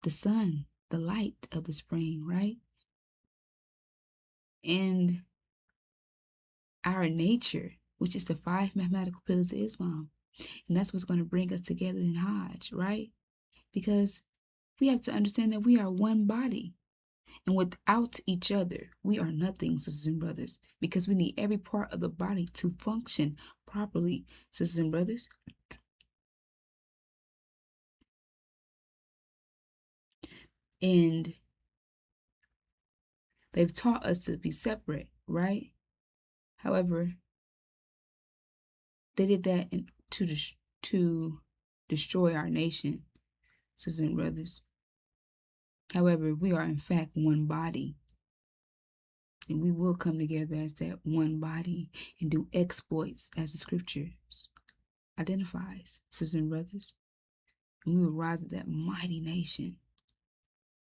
the sun, the light of the spring, right? And our nature, which is the 5 mathematical pillars of Islam. And that's what's going to bring us together in Hajj, right? Because we have to understand that we are one body. And without each other, we are nothing, sisters and brothers, because we need every part of the body to function properly, sisters and brothers. And they've taught us to be separate, right? However, they did that to destroy our nation, sisters and brothers. However, we are in fact one body. And we will come together as that one body and do exploits as the scriptures identifies, sisters and brothers. And we will rise as that mighty nation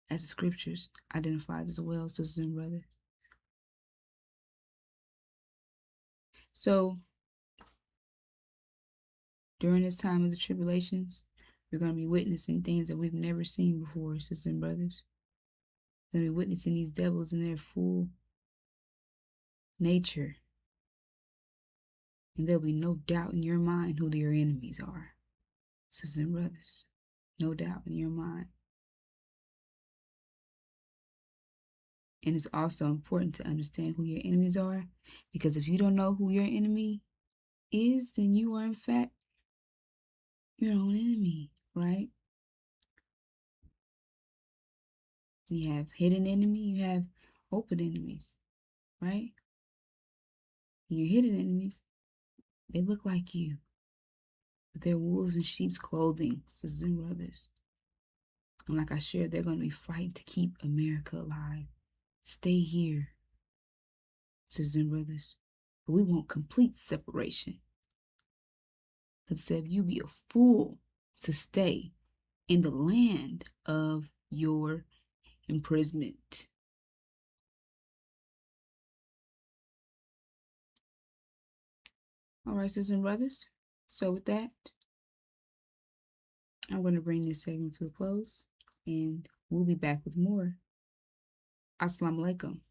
as the scriptures identifies as well, sisters and brothers. So, during this time of the tribulations, we're going to be witnessing things that we've never seen before, sisters and brothers. We're going to be witnessing these devils in their full nature. And there'll be no doubt in your mind who your enemies are, sisters and brothers. No doubt in your mind. And it's also important to understand who your enemies are, because if you don't know who your enemy is, then you are in fact your own enemy, right? You have hidden enemy, you have open enemies, right? And your hidden enemies, they look like you, but they're wolves in sheep's clothing, sisters and brothers. And like I shared, they're going to be fighting to keep America alive. Stay here, sisters and brothers. But we want complete separation. But said, you be a fool to stay in the land of your imprisonment. All right, sisters and brothers. So with that, I'm going to bring this segment to a close, and we'll be back with more. Assalamu alaikum.